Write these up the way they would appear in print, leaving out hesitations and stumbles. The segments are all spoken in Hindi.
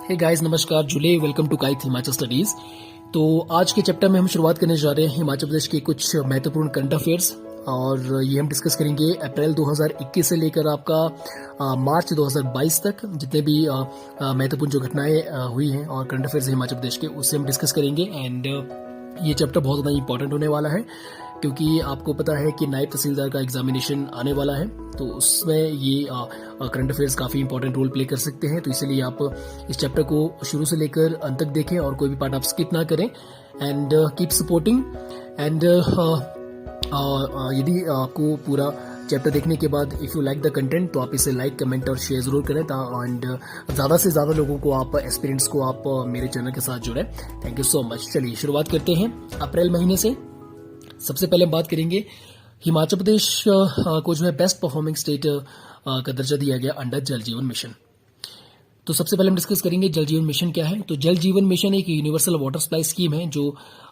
हे गाइस, नमस्कार, जुले, welcome to kite Himachal studies. तो आज के चैप्टर में हम शुरुआत करने जा रहे हैं हिमाचल प्रदेश के कुछ महत्वपूर्ण करंट अफेयर्स, और ये हम डिस्कस करेंगे अप्रैल 2021 से लेकर आपका मार्च 2022 तक जितने भी महत्वपूर्ण जो घटनाएं हुई हैं और करंट अफेयर्स हिमाचल प्रदेश के, उससे हम डिस्कस करेंगे। एंड ये चैप्टर बहुत ज़्यादा इंपॉर्टेंट होने वाला है क्योंकि आपको पता है कि नायब तहसीलदार का एग्जामिनेशन आने वाला है, तो उसमें ये करंट अफेयर्स काफ़ी इंपॉर्टेंट रोल प्ले कर सकते हैं। तो इसलिए आप इस चैप्टर को शुरू से लेकर अंत तक देखें और कोई भी पार्ट आप स्किप ना करें। And keep supporting. एंड यदि आपको पूरा चैप्टर देखने के बाद if you like the content तो आप इसे लाइक, कमेंट और शेयर जरूर करें। एंड ज़्यादा से ज़्यादा लोगों को, आप एस्पिरेंट्स को आप मेरे चैनल के साथ जुड़ें। Thank you so much. चलिए शुरुआत करते हैं अप्रैल महीने से। सबसे पहले हम बात करेंगे हिमाचल प्रदेश को जो है बेस्ट परफॉर्मिंग स्टेट का दर्जा दिया गया अंडर जल जीवन मिशन। तो सबसे पहले हम डिस्कस करेंगे जल जीवन मिशन क्या है। तो जल जीवन मिशन एक यूनिवर्सल वाटर सप्लाई स्कीम है जो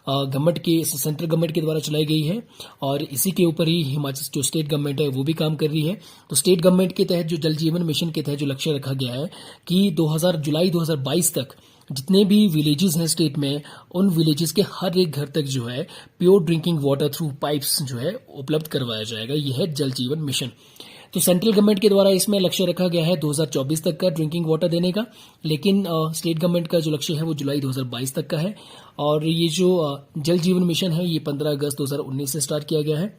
गवर्नमेंट के, सेंट्रल गवर्नमेंट के द्वारा चलाई गई है, और इसी के ऊपर ही हिमाचल जो स्टेट गवर्नमेंट है वो भी काम कर रही है। तो स्टेट गवर्नमेंट के तहत जो जल जीवन मिशन के तहत जो लक्ष्य रखा गया है कि जुलाई 2022 तक जितने भी विलेजेस हैं स्टेट में, उन विलेजेस के हर एक घर तक जो है pure drinking water through pipes जो है उपलब्ध करवाया जाएगा। यह है जल जीवन मिशन। तो सेंट्रल गवर्नमेंट के द्वारा इसमें लक्ष्य रखा गया है 2024 तक का ड्रिंकिंग वाटर देने का, लेकिन स्टेट गवर्नमेंट का जो लक्ष्य है वो जुलाई 2022 तक का है। और ये जो जल जीवन मिशन है ये 15 अगस्त 2019 से स्टार्ट किया गया है,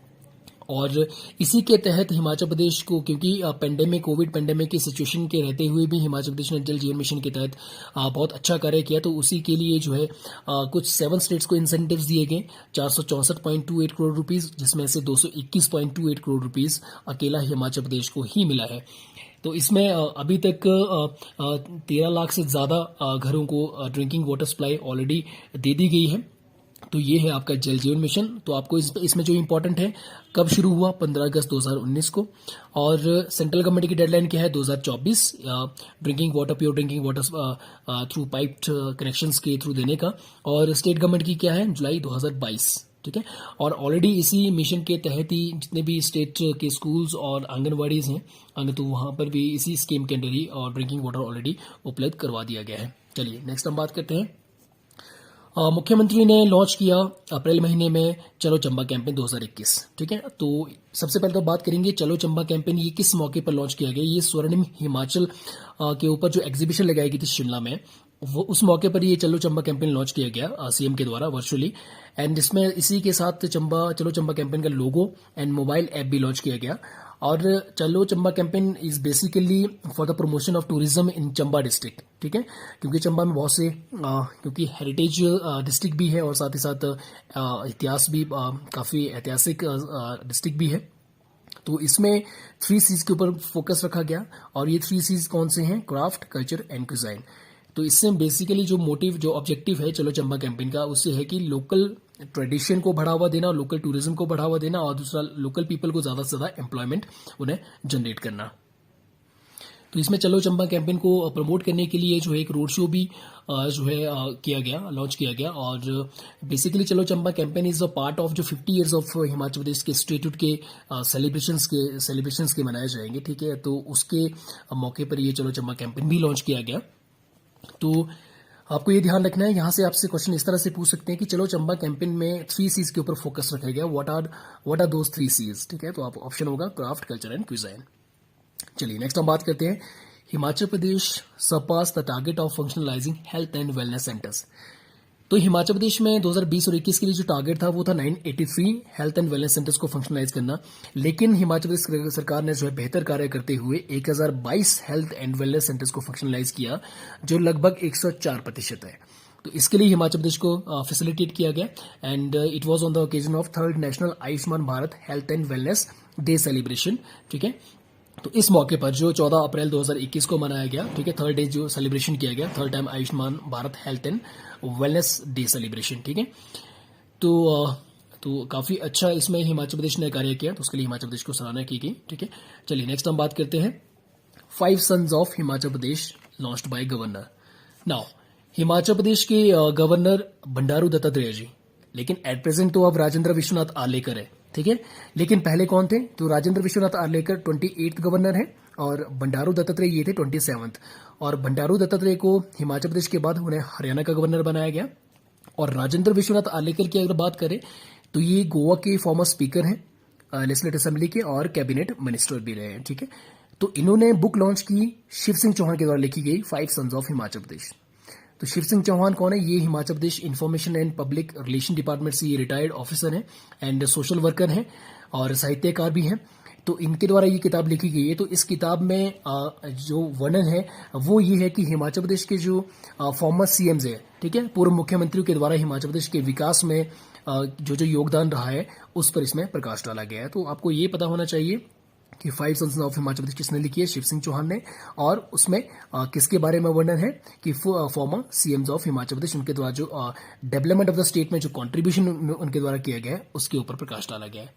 और इसी के तहत हिमाचल प्रदेश को, क्योंकि कोविड पेंडेमिक की सिचुएशन के रहते हुए भी हिमाचल प्रदेश ने जल जीवन मिशन के तहत बहुत अच्छा कार्य किया, तो उसी के लिए जो है कुछ 7 स्टेट्स को इंसेंटिव्स दिए गए 464.28 करोड़ रुपीस, जिसमें से 221.28 करोड़ रुपीस अकेला हिमाचल प्रदेश को ही मिला है। तो इसमें अभी तक 13 लाख से ज़्यादा घरों को ड्रिंकिंग वाटर सप्लाई ऑलरेडी दे दी गई है। तो ये है आपका जल जीवन मिशन। तो आपको इसमें जो इम्पोर्टेंट है, कब शुरू हुआ, 15 अगस्त 2019 को, और सेंट्रल गवर्नमेंट की डेडलाइन क्या है 2024 drinking water, pure drinking water through piped connections के थ्रू देने का, और स्टेट गवर्नमेंट की क्या है जुलाई 2022। ठीक है, और ऑलरेडी इसी मिशन के तहत ही जितने भी स्टेट के स्कूल्स और आंगनवाड़ीज हैं, तो वहां पर भी इसी स्कीम के अंडर ही और ड्रिंकिंग वाटर ऑलरेडी उपलब्ध करवा दिया गया है। चलिए नेक्स्ट हम बात करते हैं। मुख्यमंत्री ने लॉन्च किया अप्रैल महीने में चलो चंबा कैंपेन 2021। ठीक है, तो सबसे पहले तो बात करेंगे चलो चंबा कैंपेन ये किस मौके पर लॉन्च किया गया। ये स्वर्णिम हिमाचल के ऊपर जो एग्जीबिशन लगाई गई थी शिमला में, वो उस मौके पर ये चलो चंबा कैंपेन लॉन्च किया गया सीएम के द्वारा वर्चुअली। एंड इसमें इसी के साथ चलो चंबा कैंपेन का लोगो एंड मोबाइल ऐप भी लॉन्च किया गया। और चलो Chamba campaign is basically for the promotion of tourism in Chamba district. ठीक है, क्योंकि चंबा में बहुत से क्योंकि हेरिटेज डिस्ट्रिक्ट भी है और साथ ही साथ इतिहास भी काफ़ी ऐतिहासिक डिस्ट्रिक्ट भी है। तो इसमें 3 C's के ऊपर फोकस रखा गया, और ये 3 C's कौन से हैं, क्राफ्ट, कल्चर एंड क्विजाइन। तो इससे बेसिकली जो ऑब्जेक्टिव है चलो चंबा कैंपेन का, उससे है कि लोकल ट्रेडिशन को बढ़ावा देना, लोकल टूरिज्म को बढ़ावा देना, और दूसरा लोकल पीपल को ज़्यादा से ज़्यादा एम्प्लॉयमेंट उन्हें जनरेट करना। तो इसमें चलो चंबा कैंपेन को प्रमोट करने के लिए जो है एक रोड शो भी जो है लॉन्च किया गया। और बेसिकली चलो Chamba campaign is a part of जो 50 ईयर्स ऑफ हिमाचल प्रदेश के स्टेट्यूट के सेलिब्रेशंस के मनाए जाएंगे। ठीक है, तो उसके मौके पर ये चलो चंबा कैंपेन भी लॉन्च किया गया। तो आपको ये ध्यान रखना है, यहाँ से आपसे क्वेश्चन इस तरह से पूछ सकते हैं कि चलो चंबा कैंपेन में 3 C's के ऊपर फोकस रखा गया, व्हाट आर दोज 3 C's। ठीक है, तो आप ऑप्शन होगा क्राफ्ट, कल्चर एंड क्विजाइन। चलिए नेक्स्ट हम बात करते हैं Himachal Pradesh surpass the target of functionalising health and wellness centres. तो हिमाचल प्रदेश में 2020 और 21 के लिए जो टारगेट था वो था 983 हेल्थ एंड वेलनेस सेंटर्स को फंक्शनलाइज करना, लेकिन हिमाचल प्रदेश सरकार ने जो है बेहतर कार्य करते हुए 1022 हेल्थ एंड वेलनेस सेंटर्स को फंक्शनलाइज किया, जो लगभग 104% है। तो इसके लिए हिमाचल प्रदेश को फैसिलिटेट किया गया, and it was on the occasion of 3rd national Ayushman Bharat health and wellness day celebration. ठीक है, तो इस मौके पर जो 14 अप्रैल 2021 को मनाया गया, ठीक है, 3rd डे जो सेलिब्रेशन किया गया, 3rd time Ayushman Bharat health and wellness day celebration. ठीक है, तो काफ़ी अच्छा इसमें हिमाचल प्रदेश ने कार्य किया, तो उसके लिए हिमाचल प्रदेश को सराहना की गई। ठीक है, चलिए नेक्स्ट हम बात करते हैं 5 sons of Himachal Pradesh launched by governor. Now Himachal Pradesh के गवर्नर बंडारू दत्तात्रेय जी, लेकिन एट प्रेजेंट तो अब राजेंद्र विश्वनाथ आर्लेकर है। ठीक है, लेकिन पहले कौन थे, तो राजेंद्र विश्वनाथ आर्लेकर 28th गवर्नर है, और बंडारू दत्तात्रेय ये थे 27th। और बंडारू दत्तात्रेय को हिमाचल प्रदेश के बाद उन्हें हरियाणा का गवर्नर बनाया गया। और राजेंद्र विश्वनाथ आर्लेकर की अगर बात करें तो ये गोवा के फॉर्मर स्पीकर हैं लेजिस्लेटिव असेंबली के और कैबिनेट मिनिस्टर भी रहे हैं, ठीक है। तो इन्होंने बुक लॉन्च की शिव सिंह चौहान के द्वारा लिखी गई 5 सन्स ऑफ हिमाचल प्रदेश। तो शिव सिंह चौहान कौन है? ये Himachal Pradesh information and public relation department से ये रिटायर्ड ऑफिसर हैं एंड सोशल वर्कर हैं और साहित्यकार भी हैं। तो इनके द्वारा ये किताब लिखी गई है। तो इस किताब में जो वर्णन है वो ये है कि हिमाचल प्रदेश के जो फॉर्मर सीएम्स है, ठीक है, पूर्व मुख्यमंत्रियों के द्वारा हिमाचल प्रदेश के विकास में जो योगदान रहा है उस पर इसमें प्रकाश डाला गया है। तो आपको ये पता होना चाहिए कि 5 सन्स ऑफ हिमाचल प्रदेश किसने लिखी है? शिव सिंह चौहान ने। और उसमें किसके बारे में वर्णन है कि फॉर्मर सीएम्स ऑफ हिमाचल प्रदेश, उनके द्वारा जो डेवलपमेंट ऑफ द स्टेट में जो कॉन्ट्रीब्यूशन उनके द्वारा किया गया है उसके ऊपर प्रकाश डाला गया है।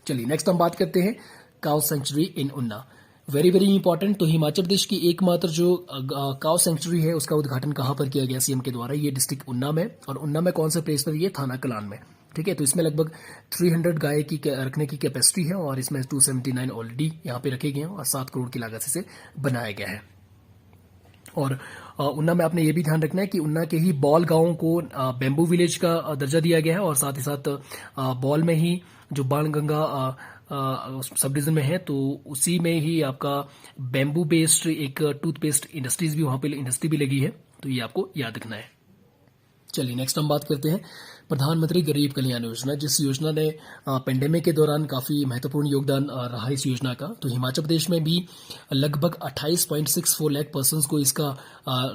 चलिए नेक्स्ट हम बात करते हैं काउ सेंचुरी इन उन्ना। Very very important. तो हिमाचल प्रदेश की एकमात्र जो काउ सेंचुरी है उसका उद्घाटन कहाँ पर किया गया सीएम के द्वारा? ये डिस्ट्रिक्ट उन्ना में। और उन्ना में कौन सा प्लेस पर? ये थाना कलान में, ठीक है। तो इसमें लगभग 300 गाय की रखने की कैपेसिटी है और इसमें 279 ऑलरेडी यहाँ पे रखे गए हैं और 7 करोड़ की लागत से इसे बनाया गया है। और उन्ना में आपने ये भी ध्यान रखना है कि उन्ना के ही बॉल गांव को बेम्बू विलेज का दर्जा दिया गया है और साथ ही साथ बॉल में ही जो बाणगंगा सब डिवीजन में है तो उसी में ही आपका बेम्बू बेस्ड एक टूथपेस्ट इंडस्ट्रीज भी वहां पे इंडस्ट्री भी लगी है। तो ये आपको याद रखना है। चलिए नेक्स्ट हम बात करते हैं प्रधानमंत्री गरीब कल्याण योजना, जिस योजना ने पेंडेमिक के दौरान काफ़ी महत्वपूर्ण योगदान रहा इस योजना का। तो हिमाचल प्रदेश में भी लगभग 28.64 लाख पर्सनस को इसका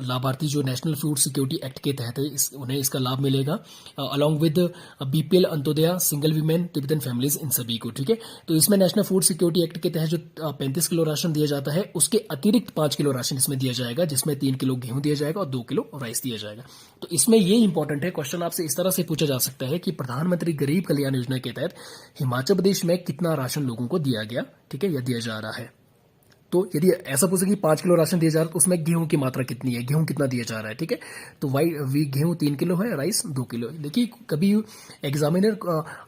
लाभार्थी जो नेशनल फूड सिक्योरिटी एक्ट के तहत है उन्हें इसका लाभ मिलेगा, along with BPL, Antyodaya, single women, Tibetan families, इन सभी को, ठीक है। तो इसमें नेशनल फूड सिक्योरिटी एक्ट के तहत जो 35 किलो राशन दिया जाता है उसके अतिरिक्त 5 किलो राशन इसमें दिया जाएगा, जिसमें 3 किलो गेहूं दिया जाएगा और 2 किलो राइस दिया जाएगा। तो इसमें ये इंपॉर्टेंट है, क्वेश्चन आपसे इस तरह से पूछा जा सकता है कि प्रधानमंत्री गरीब कल्याण योजना के तहत हिमाचल प्रदेश में कितना राशन लोगों को दिया गया, ठीक है, या दिया जा रहा है। तो यदि ऐसा पूछे कि 5 किलो राशन दिया जा रहा है तो उसमें गेहूं की मात्रा कितनी है, गेहूं कितना दिया जा रहा है, ठीक है। तो गेहूं 3 किलो है, राइस 2 किलो है। देखिए कभी एग्जामिनर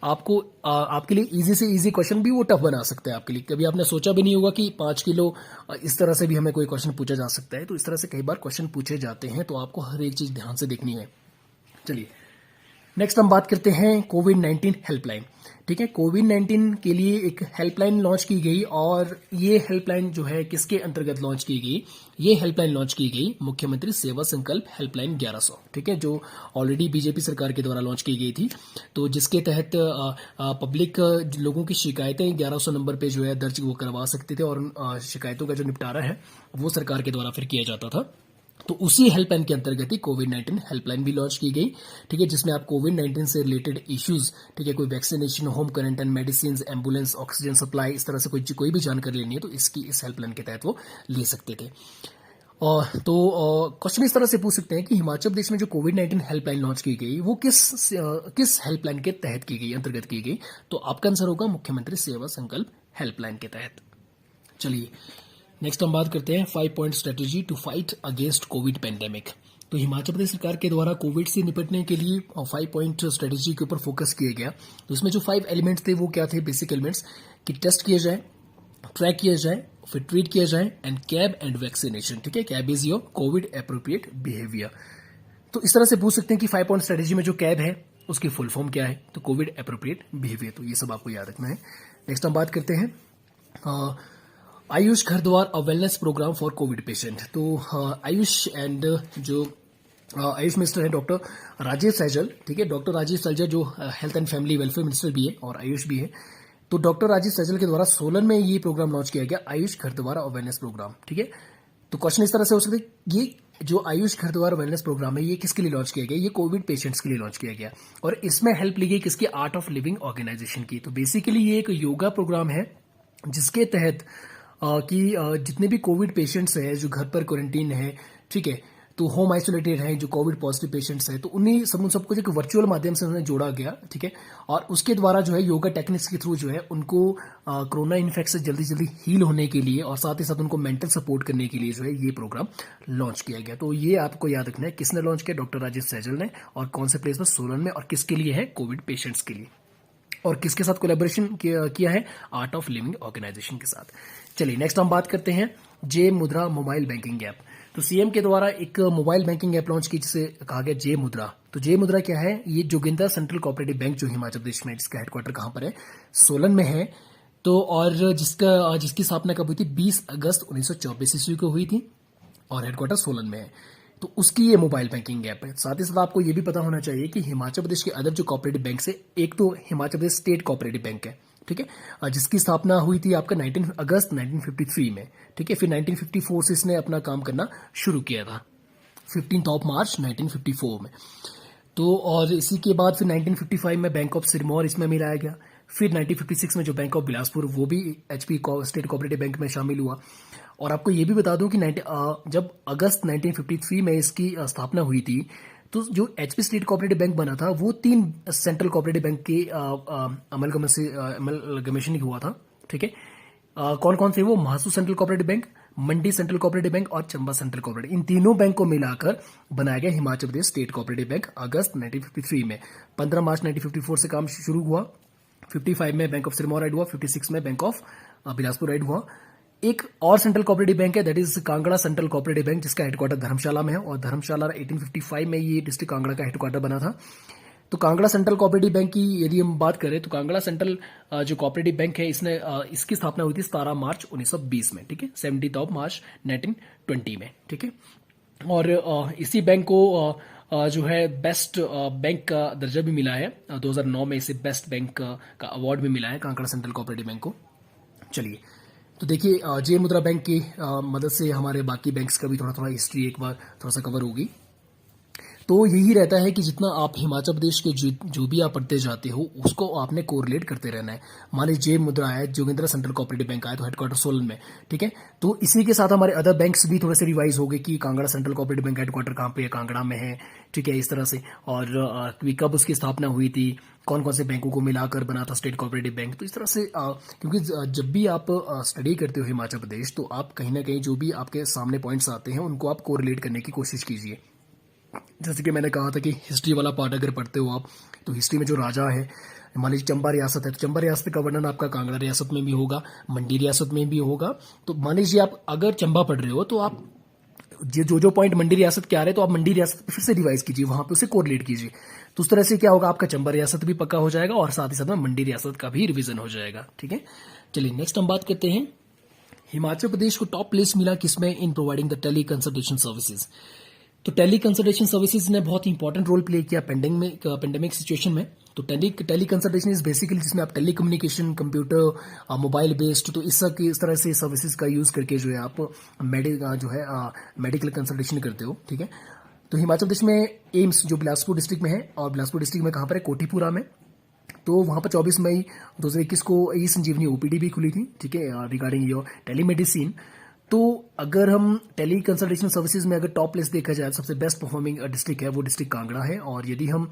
आपको आपके लिए इजी से इजी क्वेश्चन भी वो टफ बना सकता है आपके लिए। कभी आपने सोचा भी नहीं होगा कि 5 किलो इस तरह से भी हमें कोई क्वेश्चन पूछा जा सकता है। तो इस तरह से कई बार क्वेश्चन पूछे जाते हैं, तो आपको हर एक चीज ध्यान से देखनी है। चलिए नेक्स्ट हम बात करते हैं कोविड-19 हेल्पलाइन, ठीक है। कोविड-19 के लिए एक हेल्पलाइन लॉन्च की गई और ये हेल्पलाइन जो है किसके अंतर्गत लॉन्च की गई? ये हेल्पलाइन लॉन्च की गई मुख्यमंत्री सेवा संकल्प हेल्पलाइन 1100, ठीक है, जो ऑलरेडी बीजेपी सरकार के द्वारा लॉन्च की गई थी। तो जिसके तहत पब्लिक लोगों की शिकायतें 1100 नंबर पे जो है दर्ज वो करवा सकते थे और शिकायतों का जो निपटारा है वो सरकार के द्वारा फिर किया जाता था। तो उसी हेल्पलाइन के अंतर्गत ही कोविड-19 हेल्पलाइन भी लॉन्च की गई, ठीक है, जिसमें आप कोविड-19 से रिलेटेड इश्यूज, ठीक है, कोई vaccination, home quarantine, medicine, ambulance, oxygen supply, इस तरह से कोई भी जानकारी लेनी है तो इस हेल्पलाइन के तहत वो ले सकते थे। और तो क्वेश्चन इस तरह से पूछ सकते हैं कि हिमाचल प्रदेश में जो कोविड-19 हेल्पलाइन लॉन्च की गई वो किस हेल्पलाइन के तहत की गई, अंतर्गत की गई? तो आपका आंसर होगा मुख्यमंत्री सेवा संकल्प हेल्पलाइन के तहत। चलिए नेक्स्ट हम बात करते हैं 5 point strategy to fight against Covid pandemic. तो हिमाचल प्रदेश सरकार के द्वारा कोविड से निपटने के लिए 5 पॉइंट स्ट्रेटेजी के ऊपर फोकस किया गया। तो इसमें जो 5 एलिमेंट्स थे वो क्या थे? बेसिक एलिमेंट्स कि टेस्ट किया जाए, ट्रैक किया जाए, फिर ट्रीट किया जाए एंड कैब एंड वैक्सीनेशन, ठीक है। Cab is your Covid appropriate behaviour. तो इस तरह से पूछ सकते हैं कि 5 पॉइंट स्ट्रेटेजी में जो कैब है उसकी फुल फॉर्म क्या है? तो कोविड एप्रोप्रिएट बिहेवियर। तो ये सब आपको याद रखना है। नेक्स्ट हम बात करते हैं आयुष घर द्वार और wellness program for Covid patient. तो आयुष एंड जो आयुष मिनिस्टर है डॉक्टर राजीव सैजल, ठीक है, डॉक्टर राजीव सैजल जो health and family welfare minister भी है और आयुष भी है। तो डॉक्टर राजीव सैजल के द्वारा सोलन में ये प्रोग्राम लॉन्च किया गया, आयुष घर द्वार और वेलनेस प्रोग्राम, ठीक है। तो क्वेश्चन इस तरह से हो सकते हैं, ये जो आयुष घर द्वार वेलनेस प्रोग्राम है ये किसके लिए लॉन्च किया गया? ये कोविड पेशेंट्स के लिए लॉन्च किया गया और इसमें हेल्प ली गई किसकी? आर्ट ऑफ लिविंग ऑर्गेनाइजेशन की। तो बेसिकली ये एक योगा प्रोग्राम है जिसके तहत कि जितने भी कोविड पेशेंट्स हैं जो घर पर क्वारंटीन है, ठीक है, तो होम आइसोलेटेड हैं, जो कोविड पॉजिटिव पेशेंट्स हैं, तो उन सबको एक वर्चुअल माध्यम से उन्हें जोड़ा गया, ठीक है। और उसके द्वारा जो है योगा टेक्निक्स के थ्रू जो है उनको कोरोना इन्फेक्शन से जल्दी जल्दी हील होने के लिए और साथ ही साथ उनको मेंटल सपोर्ट करने के लिए जो है ये प्रोग्राम लॉन्च किया गया। तो ये आपको याद रखना है किसने लॉन्च किया? डॉक्टर राजीव सैजल ने। और कौन से प्लेस पर? सोलन में। और किसके लिए है? कोविड पेशेंट्स के लिए। और किसके साथ कोलैबोरेशन किया है? आर्ट ऑफ लिविंग ऑर्गेनाइजेशन के साथ। चलिए नेक्स्ट हम बात करते हैं जे मुद्रा मोबाइल बैंकिंग ऐप। तो सीएम के द्वारा एक मोबाइल बैंकिंग ऐप लॉन्च की जिसे कहा गया जे मुद्रा। तो जे मुद्रा क्या है? ये जोगिंदर सेंट्रल कोऑपरेटिव बैंक जो हिमाचल प्रदेश में, जिसका हेडक्वार्टर कहाँ पर है? सोलन में है। तो और जिसकी स्थापना कब हुई थी? 20 अगस्त 1924 ईस्वी को हुई थी और हेडक्वार्टर सोलन में है। तो उसकी ये मोबाइल बैंकिंग ऐप है। साथ ही साथ आपको ये भी पता होना चाहिए कि हिमाचल प्रदेश के अदर जो कोऑपरेटिव बैंक से, एक तो Himachal Pradesh state cooperative bank है, ठीक है, जिसकी स्थापना हुई थी आपका 19 अगस्त 1953 में, ठीक है। फिर 1954 से इसने अपना काम करना शुरू किया था, 15 मार्च 1954 में। तो और इसी के बाद फिर 1955 में बैंक ऑफ सिरमौर इसमें मिलाया गया। फिर 1956 में जो बैंक ऑफ बिलासपुर वो भी एचपी स्टेट कोऑपरेटिव बैंक में शामिल हुआ। और आपको ये भी बता दूं कि जब अगस्त 1953 में इसकी स्थापना हुई थी, तो जो एचपी स्टेट कोऑपरेटिव बैंक बना था वो 3 सेंट्रल कोऑपरेटिव बैंक के अमलगमेशन हुआ था, ठीक है। कौन कौन से? वो महासू सेंट्रल कोऑपरेटिव बैंक, मंडी सेंट्रल कोऑपरेटिव बैंक और चंबा सेंट्रल कोऑपरेटिव, इन तीनों बैंक को मिलाकर बनाया गया Himachal Pradesh state cooperative bank अगस्त 1953 में। 15 मार्च 1954 से काम शुरू हुआ। 55 में बैंक ऑफ सिरमौर ऐड हुआ। 56 में बैंक ऑफ बिलासपुर ऐड हुआ। एक और सेंट्रल कोऑपरेटिव बैंक है, that is Kangra central cooperative bank, जिसका हेडक्वार्टर धर्मशाला में है और धर्मशाला 1855 में ये डिस्ट्रिक्ट कांगड़ा का हेडक्वार्टर बना था। तो कांगड़ा सेंट्रल कोऑपरेटिव बैंक की यदि हम बात करें तो कांगड़ा सेंट्रल जो कोऑपरेटिव बैंक है इसकी स्थापना हुई थी 17 मार्च 1920 में, ठीक है, 17 मार्च 1920 में, ठीक है। और इसी बैंक को जो है बेस्ट बैंक का दर्जा भी मिला है। 2009 में इसे बेस्ट बैंक का अवार्ड भी मिला है कांगड़ा सेंट्रल कोऑपरेटिव बैंक को। चलिए तो देखिए जे मुद्रा बैंक की मदद से हमारे बाकी बैंक्स का भी थोड़ा थोड़ा हिस्ट्री एक बार थोड़ा सा कवर होगी। तो यही रहता है कि जितना आप हिमाचल प्रदेश के जो भी आप पढ़ते जाते हो उसको आपने कोरिलेट करते रहना है। मान लीजिए जे मुद्रा है, जोगिंद्रा सेंट्रल कोऑपरेटिव बैंक आया तो हेडक्वार्टर सोलन में, ठीक है। तो इसी के साथ हमारे अदर बैंक्स भी थोड़े से रिवाइज हो गए कि Kangra central cooperative bank headquarter कहाँ पे है? कांगड़ा में है, ठीक है, इस तरह से। और कब उसकी स्थापना हुई थी, कौन कौन से बैंकों को मिलाकर बना था स्टेट कोऑपरेटिव बैंक, तो इस तरह से क्योंकि जब भी आप स्टडी करते हो हिमाचल प्रदेश तो आप कहीं ना कहीं जो भी आपके सामने पॉइंट्स आते हैं उनको आप कोरिलेट करने की कोशिश कीजिए। जैसे कि मैंने कहा था कि हिस्ट्री वाला पार्ट अगर पढ़ते हो आप तो हिस्ट्री में जो राजा है, मान लीजिए चंबा रियासत है तो चंबा रियासत का वर्णन आपका कांगड़ा रियासत में भी होगा, मंडी रियासत में भी होगा। तो मान लीजिए आप अगर चंबा पढ़ रहे हो तो आप जो पॉइंट मंडी रियासत के आ रहे हैं तो आप मंडी रियासत पे फिर से रिवाइज कीजिए, वहां पे उसे कोरिलेट कीजिए। तो उस तरह से क्या होगा, आपका चंबा रियासत भी पक्का हो जाएगा और साथ ही साथ में मंडी रियासत का भी रिवीजन हो जाएगा, ठीक है। चलिए नेक्स्ट हम बात करते हैं हिमाचल प्रदेश को टॉप प्लेस मिला किसमें? In providing the teleconsultation services. तो टेली कंसल्टेशन सर्विसेज ने बहुत इंपॉर्टेंट रोल प्ले किया पेंडेमिक सिचुएशन में। तो टेली कंसल्टेशन इज बेसिकली जिसमें आप telecommunication, computer, mobile based, तो इस तरह से सर्विसेज का यूज करके जो है आप मेडिकल कंसल्टेशन करते हो, ठीक है। तो हिमाचल प्रदेश में एम्स जो बिलासपुर डिस्ट्रिक्ट में है, और बिलासपुर डिस्ट्रिक्ट में कहाँ पर है? कोठीपुरा में। तो वहां पर 24 मई 2021 को ई संजीवनी ओपीडी भी खुली थी, ठीक है, रिगार्डिंग योर टेलीमेडिसिन। तो अगर हम टेली कंसल्टेशन सर्विसेज में अगर टॉप प्लेस देखा जाए, सबसे बेस्ट परफॉर्मिंग डिस्ट्रिक्ट है वो डिस्ट्रिक्ट कांगड़ा है। और यदि हम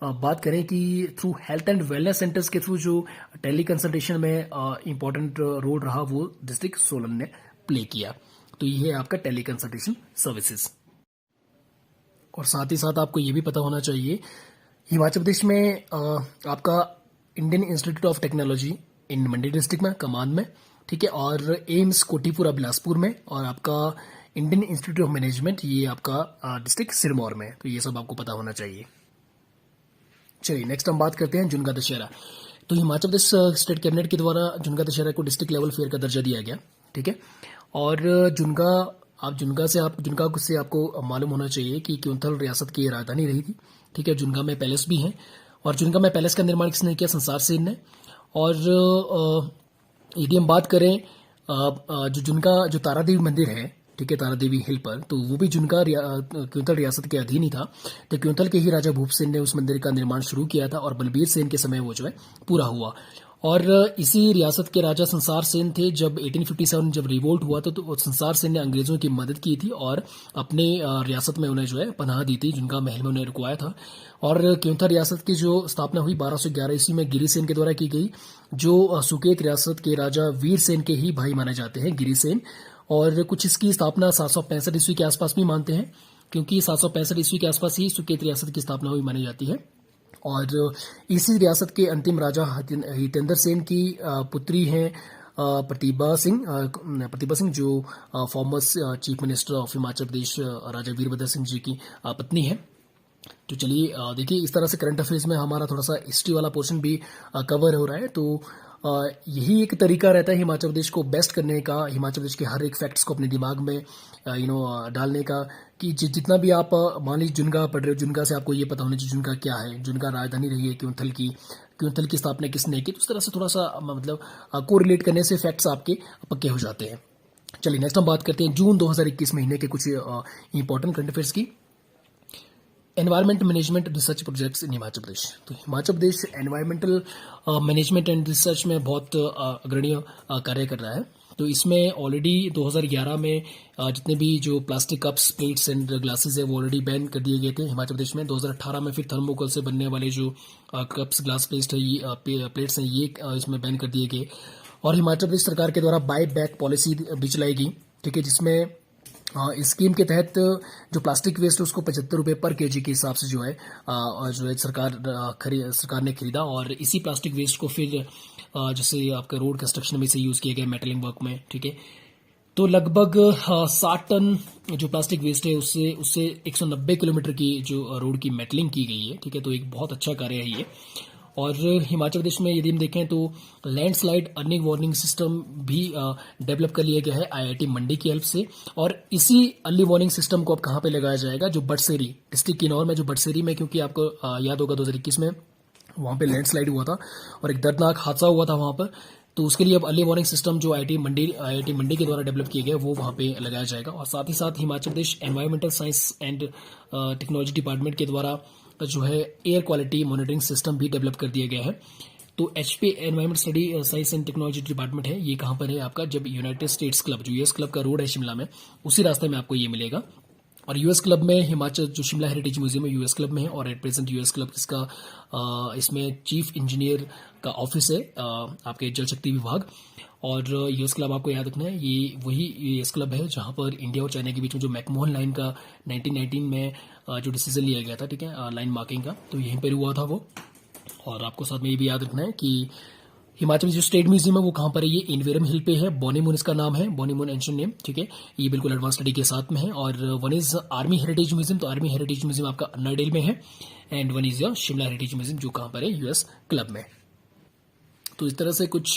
बात करें कि through health and wellness centres के थ्रू जो टेली कंसल्टेशन में इंपॉर्टेंट रोल रहा वो डिस्ट्रिक्ट सोलन ने प्ले किया। तो ये है आपका टेली कंसल्टेशन सर्विसेज। और साथ ही साथ आपको ये भी पता होना चाहिए हिमाचल प्रदेश में आपका Indian institute of technology in Mandi district में, कमान में, ठीक है, और एम्स कोठीपुरा बिलासपुर में, और आपका इंडियन इंस्टीट्यूट ऑफ मैनेजमेंट ये आपका डिस्ट्रिक्ट सिरमौर में। तो ये सब आपको पता होना चाहिए। चलिए नेक्स्ट हम बात करते हैं जुनगा दशहरा। तो हिमाचल प्रदेश स्टेट कैबिनेट के द्वारा जुनगा दशहरा को डिस्ट्रिक्ट लेवल फेयर का दर्जा दिया गया, ठीक है। और जुनगा से आपको मालूम होना चाहिए कि क्योंथल रियासत की राजधानी रही थी, ठीक है। जुनगा में पैलेस भी है, और जुनगा में पैलेस का निर्माण किसने किया? संसार सेन ने। और यदि हम बात करें जो जुनगा जो तारादेवी मंदिर है, ठीक है, तारादेवी हिल पर, तो वो भी जुनगा क्योंथल रियासत के अधीन ही था। तो क्योंथल के ही राजा भूप सेन ने उस मंदिर का निर्माण शुरू किया था और बलबीर सेन के समय वो जो है पूरा हुआ। और इसी रियासत के राजा संसार सेन थे। जब 1857 जब रिवोल्ट हुआ तो संसार सेन ने अंग्रेजों की मदद की थी और अपने रियासत में उन्हें जो है पनाह दी थी, जिनका महल में उन्हें रुकवाया था। और क्योंथा रियासत की जो स्थापना हुई 1211 ईस्वी में गिरी सेन के द्वारा की गई, जो सुकेत रियासत के राजा वीर सेन के ही भाई माने जाते हैं, गिरी सेन। और कुछ इसकी स्थापना 765 ईस्वी के आसपास भी मानते हैं, क्योंकि 765 ईस्वी के आसपास ही सुकेत रियासत की स्थापना हुई मानी जाती है। और इसी रियासत के अंतिम राजा हितेंद्र सेन की पुत्री हैं प्रतिभा सिंह जो former chief minister of Himachal Pradesh Raja Virbhadra Singh ji की पत्नी है। तो चलिए देखिए, इस तरह से करंट अफेयर्स में हमारा थोड़ा सा हिस्ट्री वाला पोर्शन भी कवर हो रहा है। तो यही एक तरीका रहता है हिमाचल प्रदेश को बेस्ट करने का, हिमाचल प्रदेश के हर एक फैक्ट्स को अपने दिमाग में डालने का, कि जितना भी आप मान लीजिए जुनगा पढ़ रहे हो, जुनगा से आपको ये पता होना चाहिए जुनगा क्या है, जुनगा राजधानी रही है क्योंथल की स्थापना किसने की। तो इस तरह से थोड़ा सा मतलब कोरिलेट करने से फैक्ट्स आपके पक्के हो जाते हैं। चलिए नेक्स्ट हम बात करते हैं जून 2021 महीने के कुछ इंपॉर्टेंट करंट अफेयर्स की। Environment management research projects in Himachal Pradesh. तो Himachal Pradesh environmental management and research में बहुत अग्रणीय कार्य कर रहा है। तो इसमें ऑलरेडी 2011 में जितने भी जो plastic cups, plates and glasses है वो ऑलरेडी बैन कर दिए गए थे हिमाचल प्रदेश में। 2018 में फिर थर्मोकोल से बनने वाले जो कप्स, ग्लास प्लेट्स है, ये प्लेट्स हैं, ये इसमें बैन कर दिए गए। और हिमाचल प्रदेश सरकार के द्वारा बाय बैक पॉलिसी भी चलाई गई, ठीक है, जिसमें इस स्कीम के तहत जो प्लास्टिक वेस्ट है उसको 75 रुपये पर केजी के हिसाब से जो है सरकार ने खरीदा। और इसी प्लास्टिक वेस्ट को फिर जैसे आपका रोड कंस्ट्रक्शन में से यूज़ किया गया, मेटलिंग वर्क में, ठीक है। तो लगभग 60 टन जो प्लास्टिक वेस्ट है उससे 190 किलोमीटर की जो रोड की मेटलिंग की गई है, ठीक है। तो एक बहुत अच्छा कार्य है ये। और हिमाचल प्रदेश में यदि हम देखें तो लैंडस्लाइड अर्निंग वार्निंग सिस्टम भी डेवलप कर लिया गया है आईआईटी मंडी की हेल्प से। और इसी अर्ली वार्निंग सिस्टम को अब कहाँ पे लगाया जाएगा, जो बटसेरी डिस्ट्रिक्ट किन्नौर में, जो बटसेरी में, क्योंकि आपको याद होगा 2021 में वहाँ पे लैंडस्लाइड हुआ था और एक दर्दनाक हादसा हुआ था वहाँ पर। तो उसके लिए अब अर्ली वार्निंग सिस्टम जो आईआईटी मंडी के द्वारा डेवलप किया गया वो वहाँ पे लगाया जाएगा। और साथ ही साथ Himachal Pradesh environmental science and technology department के द्वारा जो है एयर क्वालिटी मॉनिटरिंग सिस्टम भी डेवलप कर दिया गया है। तो HP environment study science and technology department है, ये कहाँ पर है आपका, जब यूनाइटेड स्टेट्स क्लब, जो यूएस क्लब का रोड है शिमला में, उसी रास्ते में आपको ये मिलेगा। और यूएस क्लब में हिमाचल जो शिमला हेरिटेज म्यूजियम है यूएस क्लब में है। और एट प्रेजेंट यूएस क्लब इसका इसमें चीफ इंजीनियर का ऑफिस है आपके जल शक्ति विभाग। और यूएस क्लब आपको याद रखना है, ये वही यूएस क्लब है जहां पर इंडिया और चाइना के बीच में जो मैकमोहन लाइन का 1919 में जो डिसीजन लिया गया था, ठीक है, लाइन मार्किंग का, तो यहीं पर हुआ था वो। और आपको साथ में ये भी याद रखना है कि हिमाचल में जो स्टेट म्यूजियम है वो कहाँ पर है, ये इनवेरम हिल पे है, बॉनीमून इसका नाम है, बॉनीमून एंशिएंट नेम, ठीक है। ये बिल्कुल एडवांस स्टडी के साथ में है। और one is army heritage museum, तो आर्मी हेरिटेज म्यूजियम आपका अन्नाडेल में है। And one is your Shimla heritage museum जो कहाँ पर है, यूएस क्लब में। तो इस तरह से कुछ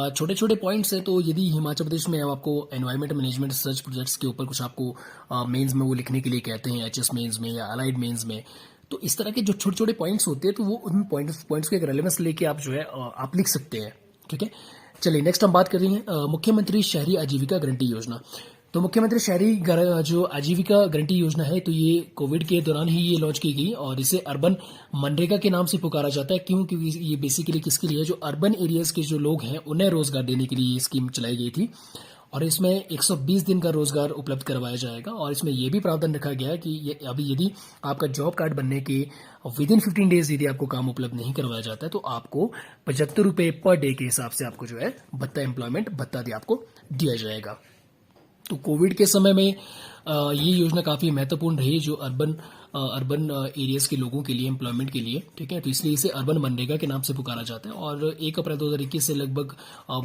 छोटे छोटे पॉइंट्स हैं। तो यदि हिमाचल प्रदेश में अब आपको एनवायरमेंट मैनेजमेंट रिसर्च प्रोजेक्ट्स के ऊपर कुछ आपको मेंस में वो लिखने के लिए कहते हैं, एचएस मेंस में या अलाइड मेंस में, तो इस तरह के जो छोटे छोटे पॉइंट्स होते हैं तो वो उन पॉइंट्स को एक रेलेवेंस लेके आप जो है आप लिख सकते हैं, ठीक है। चलिए नेक्स्ट हम बात कर रहे हैं मुख्यमंत्री शहरी आजीविका गारंटी योजना। तो मुख्यमंत्री शहरी जो आजीविका गारंटी योजना है, तो ये कोविड के दौरान ही ये लॉन्च की गई और इसे अर्बन मनरेगा के नाम से पुकारा जाता है। क्यों? क्योंकि ये बेसिकली किसके लिए, जो अर्बन एरियाज के जो लोग हैं उन्हें रोजगार देने के लिए ये स्कीम चलाई गई थी। और इसमें 120 दिन का रोजगार उपलब्ध करवाया जाएगा। और इसमें यह भी प्रावधान रखा गया है कि अभी यदि आपका जॉब कार्ड बनने के विद इन 15 डेज यदि आपको काम उपलब्ध नहीं करवाया जाता है तो आपको 75 रुपये पर डे के हिसाब से आपको जो है भत्ता, एम्प्लॉयमेंट भत्ता आपको दिया जाएगा। तो कोविड के समय में ये योजना काफ़ी महत्वपूर्ण रही जो अर्बन एरियाज के लोगों के लिए, एम्प्लॉयमेंट के लिए, ठीक है। तो इसलिए इसे अर्बन मनरेगा के नाम से पुकारा जाता है। और 1 अप्रैल 2021 से लगभग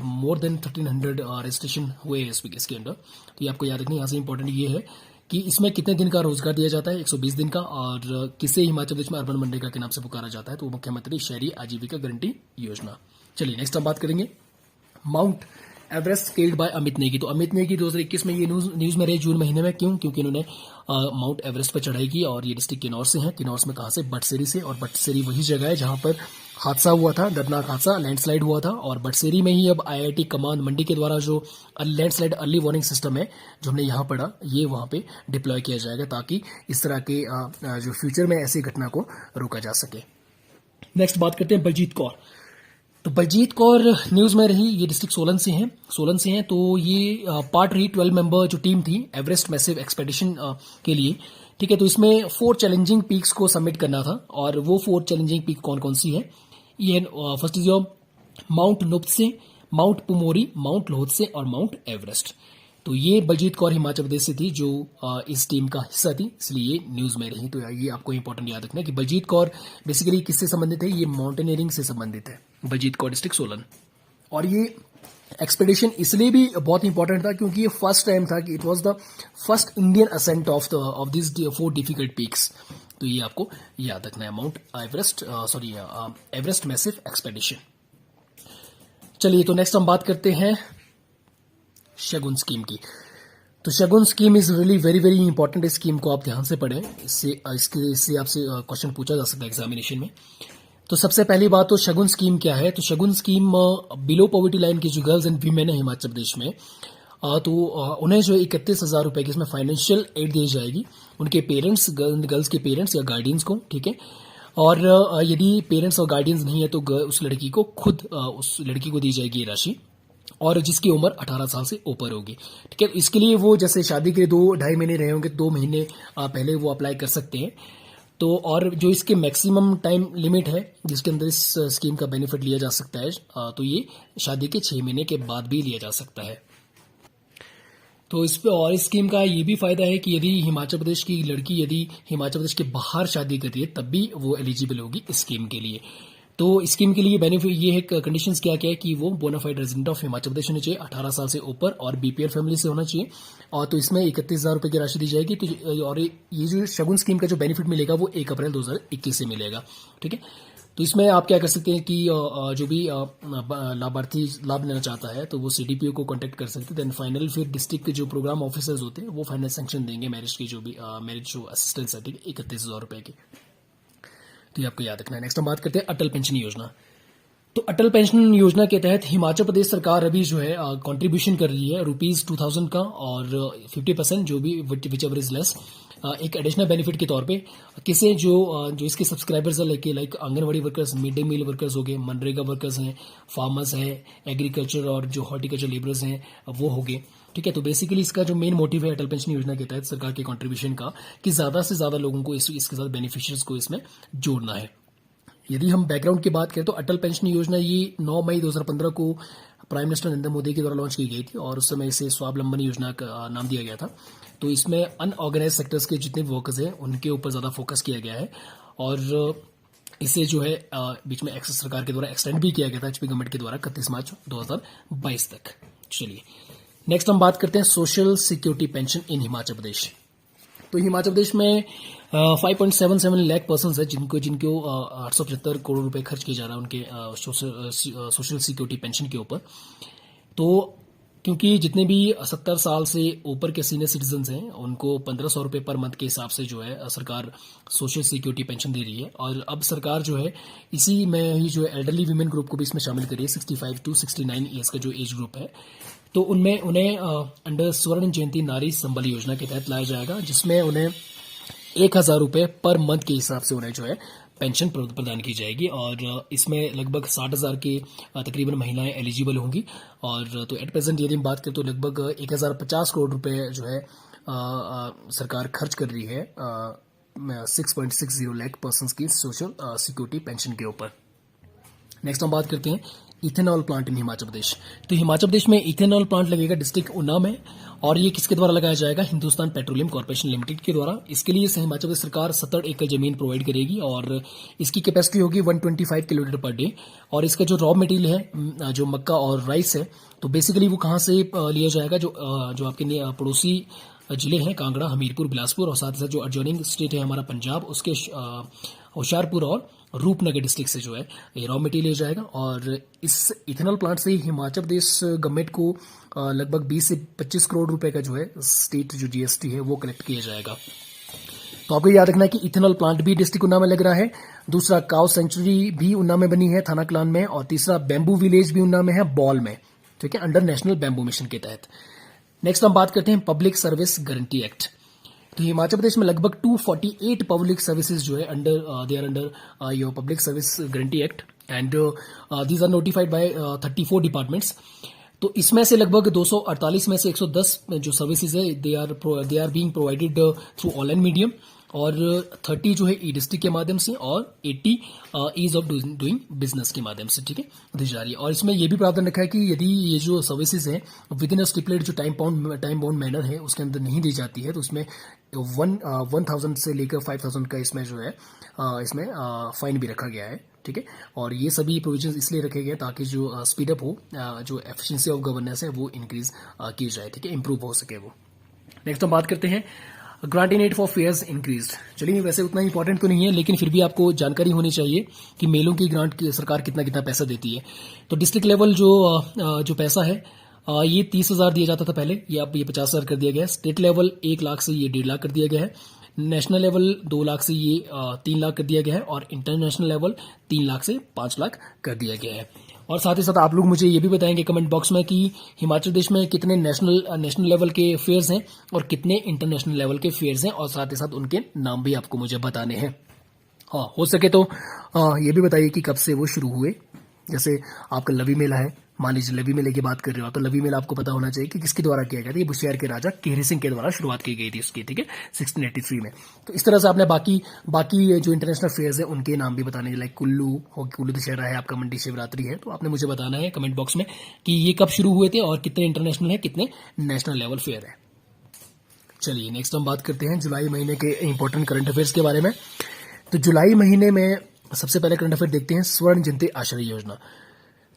मोर देन 1300 रजिस्ट्रेशन हुए इसके अंदर। तो ये आपको याद रखना, यहाँ से इंपॉर्टेंट ये है कि इसमें कितने दिन का रोजगार दिया जाता है, 120 दिन का। और किसे हिमाचल प्रदेश में अर्बन मनरेगा के नाम से पुकारा जाता है, तो मुख्यमंत्री शहरी आजीविका गारंटी योजना। चलिए नेक्स्ट हम बात करेंगे Mount Everest scaled by Amit Negi. तो अमित नेगी 2021 में ये न्यूज में रहे जून महीने में। क्यों? क्योंकि इन्होंने माउंट एवरेस्ट पर चढ़ाई की। और ये डिस्ट्रिक्ट किन्नौर से हैं। किन्नौर में कहाँ से? बटसेरी से। और बटसेरी वही जगह है जहाँ पर हादसा हुआ था, दर्दनाक हादसा, लैंडस्लाइड हुआ था। और बटसेरी में ही अब आईआईटी कमांड मंडी के द्वारा जो लैंडस्लाइड अर्ली वार्निंग सिस्टम है जो हमने यहाँ पढ़ा, ये वहाँ पे डिप्लॉय किया जाएगा ताकि इस तरह के जो फ्यूचर में ऐसी घटना को रोका जा सके। नेक्स्ट बात करते हैं बलजीत कौर। तो बलजीत कौर न्यूज में रही, ये डिस्ट्रिक्ट सोलन से हैं। तो ये पार्ट रही 12 मेंबर जो टीम थी एवरेस्ट मैसिव एक्सपेडिशन के लिए, ठीक है। तो इसमें 4 चैलेंजिंग पीक्स को सबमिट करना था। और वो 4 चैलेंजिंग पीक कौन कौन सी है? ये first is your mount Nuptse, mount Pumori, mount Lhotse और माउंट एवरेस्ट। तो ये बलजीत कौर हिमाचल प्रदेश से थी जो इस टीम का हिस्सा थी, इसलिए ये न्यूज में रही। तो ये आपको इंपॉर्टेंट याद रखना है कि बलजीत कौर बेसिकली किससे संबंधित है, ये माउंटेनियरिंग से संबंधित है, बलजीत कौर डिस्ट्रिक्ट सोलन। और ये एक्सपेडिशन इसलिए भी बहुत इंपॉर्टेंट था क्योंकि ये फर्स्ट टाइम था कि it was the first Indian ascent of this 4 difficult peaks. तो ये आपको याद रखना है, माउंट एवरेस्ट मैसिव एक्सपेडिशन। चलिए, तो नेक्स्ट हम बात करते हैं शगुन स्कीम की। तो Shagun scheme is really very very important. इस स्कीम को आप ध्यान से पढ़ें, इससे आपसे क्वेश्चन पूछा जा सकता है एग्जामिनेशन में। तो सबसे पहली बात, तो शगुन स्कीम क्या है? तो Shagun scheme below poverty line की जो गर्ल्स एंड वीमेन है हिमाचल प्रदेश में, तो उन्हें जो 31,000 रुपए की इसमें फाइनेंशियल एड दी जाएगी उनके पेरेंट्स, गर्ल्स के पेरेंट्स या गार्डियंस को, ठीक है। और यदि पेरेंट्स और गार्डियंस नहीं है तो उस लड़की को खुद उस लड़की को दी जाएगी ये राशि, और जिसकी उम्र 18 साल से ऊपर होगी, ठीक है। इसके लिए वो जैसे शादी के 2-2.5 महीने रहे होंगे, 2 महीने पहले वो अप्लाई कर सकते हैं। तो और जो इसके मैक्सिमम टाइम लिमिट है जिसके अंदर इस स्कीम का बेनिफिट लिया जा सकता है, तो ये शादी के 6 महीने के बाद भी लिया जा सकता है। तो इस पे और इस स्कीम का ये भी फायदा है कि यदि हिमाचल प्रदेश की लड़की यदि हिमाचल प्रदेश के बाहर शादी करती है तब भी वो एलिजिबल होगी इस स्कीम के लिए। तो स्कीम के लिए बेनिफिट ये है, कंडीशंस क्या क्या है कि वो बोनाफाइड रेजिडेंट ऑफ हिमाचल प्रदेश होना चाहिए, 18 साल से ऊपर और बीपीएल फैमिली से होना चाहिए। और तो इसमें 31,000 रुपए की राशि दी जाएगी। तो और ये जो शगुन स्कीम का जो बेनिफिट मिलेगा वो 1 अप्रैल 2021 से मिलेगा, ठीक है। तो इसमें आप क्या कर सकते हैं कि जो भी लाभार्थी लाभ लेना चाहता है तो वो सीडीपीओ को कांटेक्ट कर सकते हैं। देन फाइनल फिर डिस्ट्रिक्ट के जो प्रोग्राम ऑफिसर्स होते हैं वो फाइनल सैंक्शन देंगे मैरिज की, जो भी मैरिज जो असिस्टेंस है, ठीक है, 31,000 रुपए की। तो ये आपको याद रखना है। नेक्स्ट हम बात करते हैं अटल पेंशन योजना। तो अटल पेंशन योजना के तहत हिमाचल प्रदेश सरकार अभी जो है कंट्रीब्यूशन कर रही है ₹2000 का, और 50% जो भी विच एवर इज लेस एक एडिशनल बेनिफिट के तौर पे किसे जो इसके सब्सक्राइबर्स है, like anganwadi workers, mid day meal workers हो गए, मनरेगा वर्कर्स हैं, फार्मर्स हैं, एग्रीकल्चर और जो हॉर्टिकल्चर लेबरर्स हैं वो हो गए, ठीक है। तो बेसिकली इसका जो मेन मोटिव है अटल पेंशन योजना के तहत सरकार के कंट्रीब्यूशन का कि ज्यादा से ज्यादा लोगों को इसके साथ बेनिफिशियर्स को इसमें जोड़ना है। यदि हम बैकग्राउंड की बात करें तो अटल पेंशन योजना ये 9 मई 2015 को प्राइम मिनिस्टर नरेंद्र मोदी के द्वारा लॉन्च की गई थी, और उस समय इसे स्वावलंबन योजना का नाम दिया गया था। तो इसमें अनऑर्गेनाइज सेक्टर्स के जितने वर्कर्स हैं उनके ऊपर ज्यादा फोकस किया गया है, और इसे जो है बीच में एक्सेस सरकार के द्वारा एक्सटेंड भी किया गया था एचपी गवर्नमेंट के द्वारा 31 मार्च 2022 तक। चलिए, नेक्स्ट हम बात करते हैं सोशल सिक्योरिटी पेंशन इन हिमाचल प्रदेश। तो हिमाचल प्रदेश में 5.77 लाख पर्सन है जिनको 875 करोड़ रुपए खर्च किया जा रहा है उनके सोशल सिक्योरिटी पेंशन के ऊपर। तो क्योंकि जितने भी 70 साल से ऊपर के सीनियर सिटीजन हैं उनको 1500 रुपए पर मंथ के हिसाब से जो है सरकार सोशल सिक्योरिटी पेंशन दे रही है। और अब सरकार जो है इसी में ही जो है एल्डरली वीमेन ग्रुप को भी इसमें शामिल करी है, 65 to 69 ईयर्स का जो एज ग्रुप है। तो उनमें उन्हें अंडर स्वर्ण जयंती नारी संबल योजना के तहत लाया जाएगा, जिसमें उन्हें 1,000 रुपए पर मंथ के हिसाब से उन्हें जो है पेंशन प्रदान की जाएगी। और इसमें लगभग 60,000 के तकरीबन महिलाएं एलिजिबल होंगी। और तो एट प्रेजेंट यदि हम बात करें तो लगभग 1,050 करोड़ रुपए जो है सरकार खर्च कर रही है 6.60 लाख पर्सन की सोशल सिक्योरिटी पेंशन के ऊपर। नेक्स्ट हम बात करते हैं ethanol plant in Himachal Pradesh. तो हिमाचल प्रदेश में इथेनॉल प्लांट लगेगा डिस्ट्रिक्ट ऊना में, और ये किसके द्वारा लगाया जाएगा? हिंदुस्तान पेट्रोलियम कॉर्पोरेशन लिमिटेड के द्वारा। इसके लिए हिमाचल प्रदेश सरकार 70 एकड़ जमीन प्रोवाइड करेगी, और इसकी कैपेसिटी होगी 125 किलोलीटर पर डे। और इसका जो रॉ मटेरियल है जो मक्का और राइस है, तो बेसिकली वो कहाँ से लिया जाएगा? जो आपके पड़ोसी जिले हैं कांगड़ा, हमीरपुर, बिलासपुर, और साथ ही साथ जो एडजॉइनिंग स्टेट है हमारा पंजाब, उसके होशियारपुर और रूपनगर डिस्ट्रिक्ट से जो है ये रॉ मटेरियल लिया जाएगा। और इस इथेनॉल प्लांट से हिमाचल प्रदेश गवर्नमेंट को लगभग 20 से 25 करोड़ रुपए का जो है स्टेट जो जीएसटी है वो कलेक्ट किया जाएगा। तो आपको याद रखना है कि इथेनॉल प्लांट भी डिस्ट्रिक्ट ऊना में लग रहा है। दूसरा, काउ सेंचुरी भी ऊना में बनी है थाना क्लान में। और तीसरा, बैम्बू विलेज भी ऊना में है बॉल में, ठीक है, अंडर नेशनल बैम्बू मिशन के तहत। नेक्स्ट हम बात करते हैं पब्लिक सर्विस गारंटी एक्ट। तो हिमाचल प्रदेश में लगभग 248 पब्लिक सर्विसेज जो है they are under your public service guarantee act, and these are notified by 34 departments. तो इसमें से लगभग 248 में से 110 जो सर्विसेज है they are being provided through online medium, और 30 जो है ई डिस्ट्रिक्ट के माध्यम से और 80 ईज ऑफ डूइंग बिजनेस के माध्यम से, ठीक है, दी जा रही है। और इसमें यह भी प्रावधान रखा है कि यदि ये जो सर्विसेज है विद इन अ स्टिपुलेट जो टाइम बाउंड मैनर है उसके अंदर नहीं दी जाती है तो उसमें 1000 से लेकर 5000 का इसमें जो है इसमें फाइन भी रखा गया है, ठीक है। और ये सभी प्रोविजंस इसलिए रखे गए ताकि जो स्पीडअप हो, जो एफिशिएंसी ऑफ गवर्नेंस है वो इंक्रीज की जाए, ठीक है, इंप्रूव हो सके वो। नेक्स्ट हम बात करते हैं grant in aid for fairs increase. चलिए, वैसे उतना इंपॉर्टेंट तो नहीं है लेकिन फिर भी आपको जानकारी होनी चाहिए कि मेलों की ग्रांट की सरकार कितना कितना पैसा देती है। तो डिस्ट्रिक्ट लेवल जो पैसा है ये 30,000 दिया जाता था पहले, ये अब ये 50,000 कर दिया गया है। स्टेट लेवल 1 लाख से ये 1.5 लाख कर दिया गया है। नेशनल लेवल 2 लाख से ये 3 लाख कर दिया गया है और इंटरनेशनल लेवल 3 लाख से 5 लाख कर दिया गया है। और साथ ही साथ आप लोग मुझे ये भी बताएंगे कमेंट बॉक्स में कि हिमाचल प्रदेश में कितने नेशनल लेवल के फेयर्स हैं और कितने इंटरनेशनल लेवल के फेयर्स हैं, और साथ ही साथ उनके नाम भी आपको मुझे बताने हैं। हाँ, हो सके तो ये भी बताइए कि कब से वो शुरू हुए। जैसे आपका लवी मेला है, मान लीजिए लवी मेले की बात कर रहे हो तो लवी मेला आपको पता होना चाहिए कि किसके द्वारा किया गया था। ये बुशहर के राजा केहरी सिंह के द्वारा शुरुआत की गई थी उसकी, ठीक है, 1683 में। तो इस तरह से आपने बाकी जो इंटरनेशनल फेयर्स है उनके नाम भी बताने, लाइक कुल्लू दशहरा है आपका, मंडी शिवरात्रि है। तो आपने मुझे बताना है कमेंट बॉक्स में कि ये कब शुरू हुए थे और कितने इंटरनेशनल है, कितने नेशनल लेवल फेयर है। चलिए, नेक्स्ट हम बात करते हैं जुलाई महीने के इंपॉर्टेंट करंट अफेयर्स के बारे में। तो जुलाई महीने में सबसे पहले करंट अफेयर देखते हैं स्वर्ण जयंती आश्रय योजना।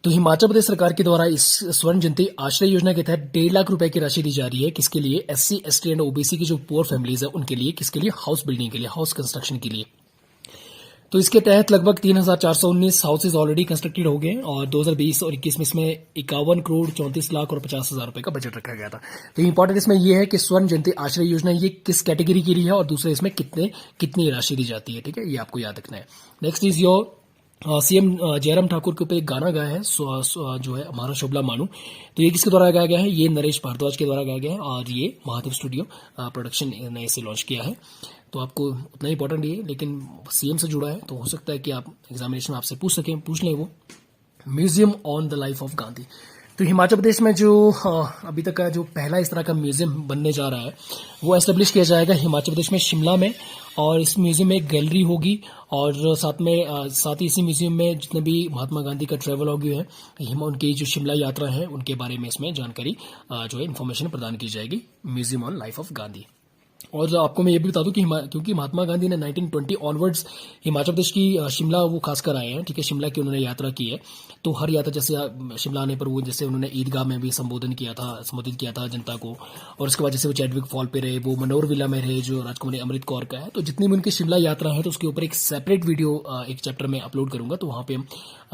तो हिमाचल प्रदेश सरकार के द्वारा इस स्वर्ण जयंती आश्रय योजना के तहत 1.5 लाख रुपए की राशि दी जा रही है। किसके लिए? SC, ST एंड OBC की जो पुअर फैमिलीज है उनके लिए। किसके लिए? हाउस बिल्डिंग के लिए, हाउस कंस्ट्रक्शन के लिए। तो इसके तहत लगभग 3,419 हाउसेज ऑलरेडी कंस्ट्रक्टेड हो गए और 2020 और 21 में इसमें 51 करोड़ 34 लाख और 50,000 रुपए का बजट रखा गया था। तो इंपॉर्टेंट इसमें यह है कि स्वर्ण जयंती आश्रय योजना ये किस कैटेगरी के लिए है और दूसरे इसमें कितनी राशि दी जाती है, ठीक है, ये आपको याद रखना है। Next is your CM Jairam Thakur के ऊपर एक गाना गाया है जो है हमारा शोभला मानू। तो ये किसके द्वारा गाया गया है? ये नरेश भारद्वाज के द्वारा गाया गया है और ये महादेव स्टूडियो प्रोडक्शन ने इसे लॉन्च किया है। तो आपको उतना इंपॉर्टेंट ये, लेकिन CM से जुड़ा है तो हो सकता है कि आप एग्जामिनेशन में आपसे पूछ लें वो। Museum on the life of Gandhi. तो हिमाचल प्रदेश में जो अभी तक का जो पहला इस तरह का म्यूजियम बनने जा रहा है वो एस्टेब्लिश किया जाएगा हिमाचल प्रदेश में शिमला में, और इस म्यूजियम में एक गैलरी होगी और साथ ही इसी म्यूजियम में जितने भी महात्मा गांधी का ट्रैवलॉग है, उनकी जो शिमला यात्रा है उनके बारे में इसमें जानकारी जो है इन्फॉर्मेशन प्रदान की जाएगी, museum on life of Gandhi. और आपको मैं ये भी बता दूं कि क्योंकि महात्मा गांधी ने 1920 ऑनवर्ड्स हिमाचल प्रदेश की शिमला वो खासकर आए हैं, ठीक है, शिमला की उन्होंने यात्रा की है। तो हर यात्रा जैसे शिमला आने पर वो जैसे उन्होंने ईदगाह में भी संबोधित किया था जनता को, और उसके बाद जैसे वो चैडविक फॉल पे रहे, वो मनोर विला में रहे जो राजकुमारी अमृत कौर का है। तो जितनी भी उनकी शिमला यात्रा है तो उसके ऊपर एक सेपरेट वीडियो एक चैप्टर में अपलोड करूंगा। तो वहाँ पे हम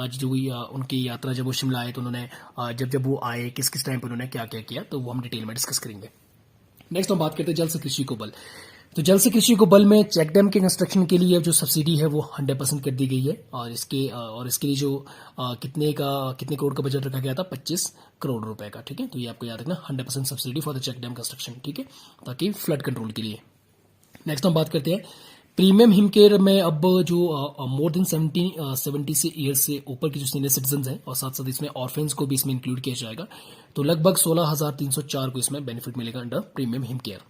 जो उनकी यात्रा जब वो शिमला आए तो उन्होंने जब वो आए किस किस टाइम पर उन्होंने क्या क्या किया तो वो हम डिटेल में डिस्कस करेंगे। नेक्स्ट हम बात करते हैं जल से कृषि को बल। तो जल से कृषि को बल में चेक डैम के कंस्ट्रक्शन के लिए जो सब्सिडी है वो 100% कर दी गई है और इसके लिए जो कितने करोड़ का बजट रखा गया था? 25 करोड़ रुपए का, ठीक है। तो ये आपको याद रखना, 100% subsidy for the check dam construction, ठीक है, ताकि फ्लड कंट्रोल के लिए। नेक्स्ट हम बात करते हैं प्रीमियम हिमकेयर में। अब जो मोर देन 70 ईयर्स से ऊपर की जो सीनियर सिटीजन हैं और साथ साथ इसमें ऑर्फेन्स को भी इसमें इंक्लूड किया जाएगा। तो लगभग 16,304 को इसमें बेनिफिट मिलेगा under premium Himcare.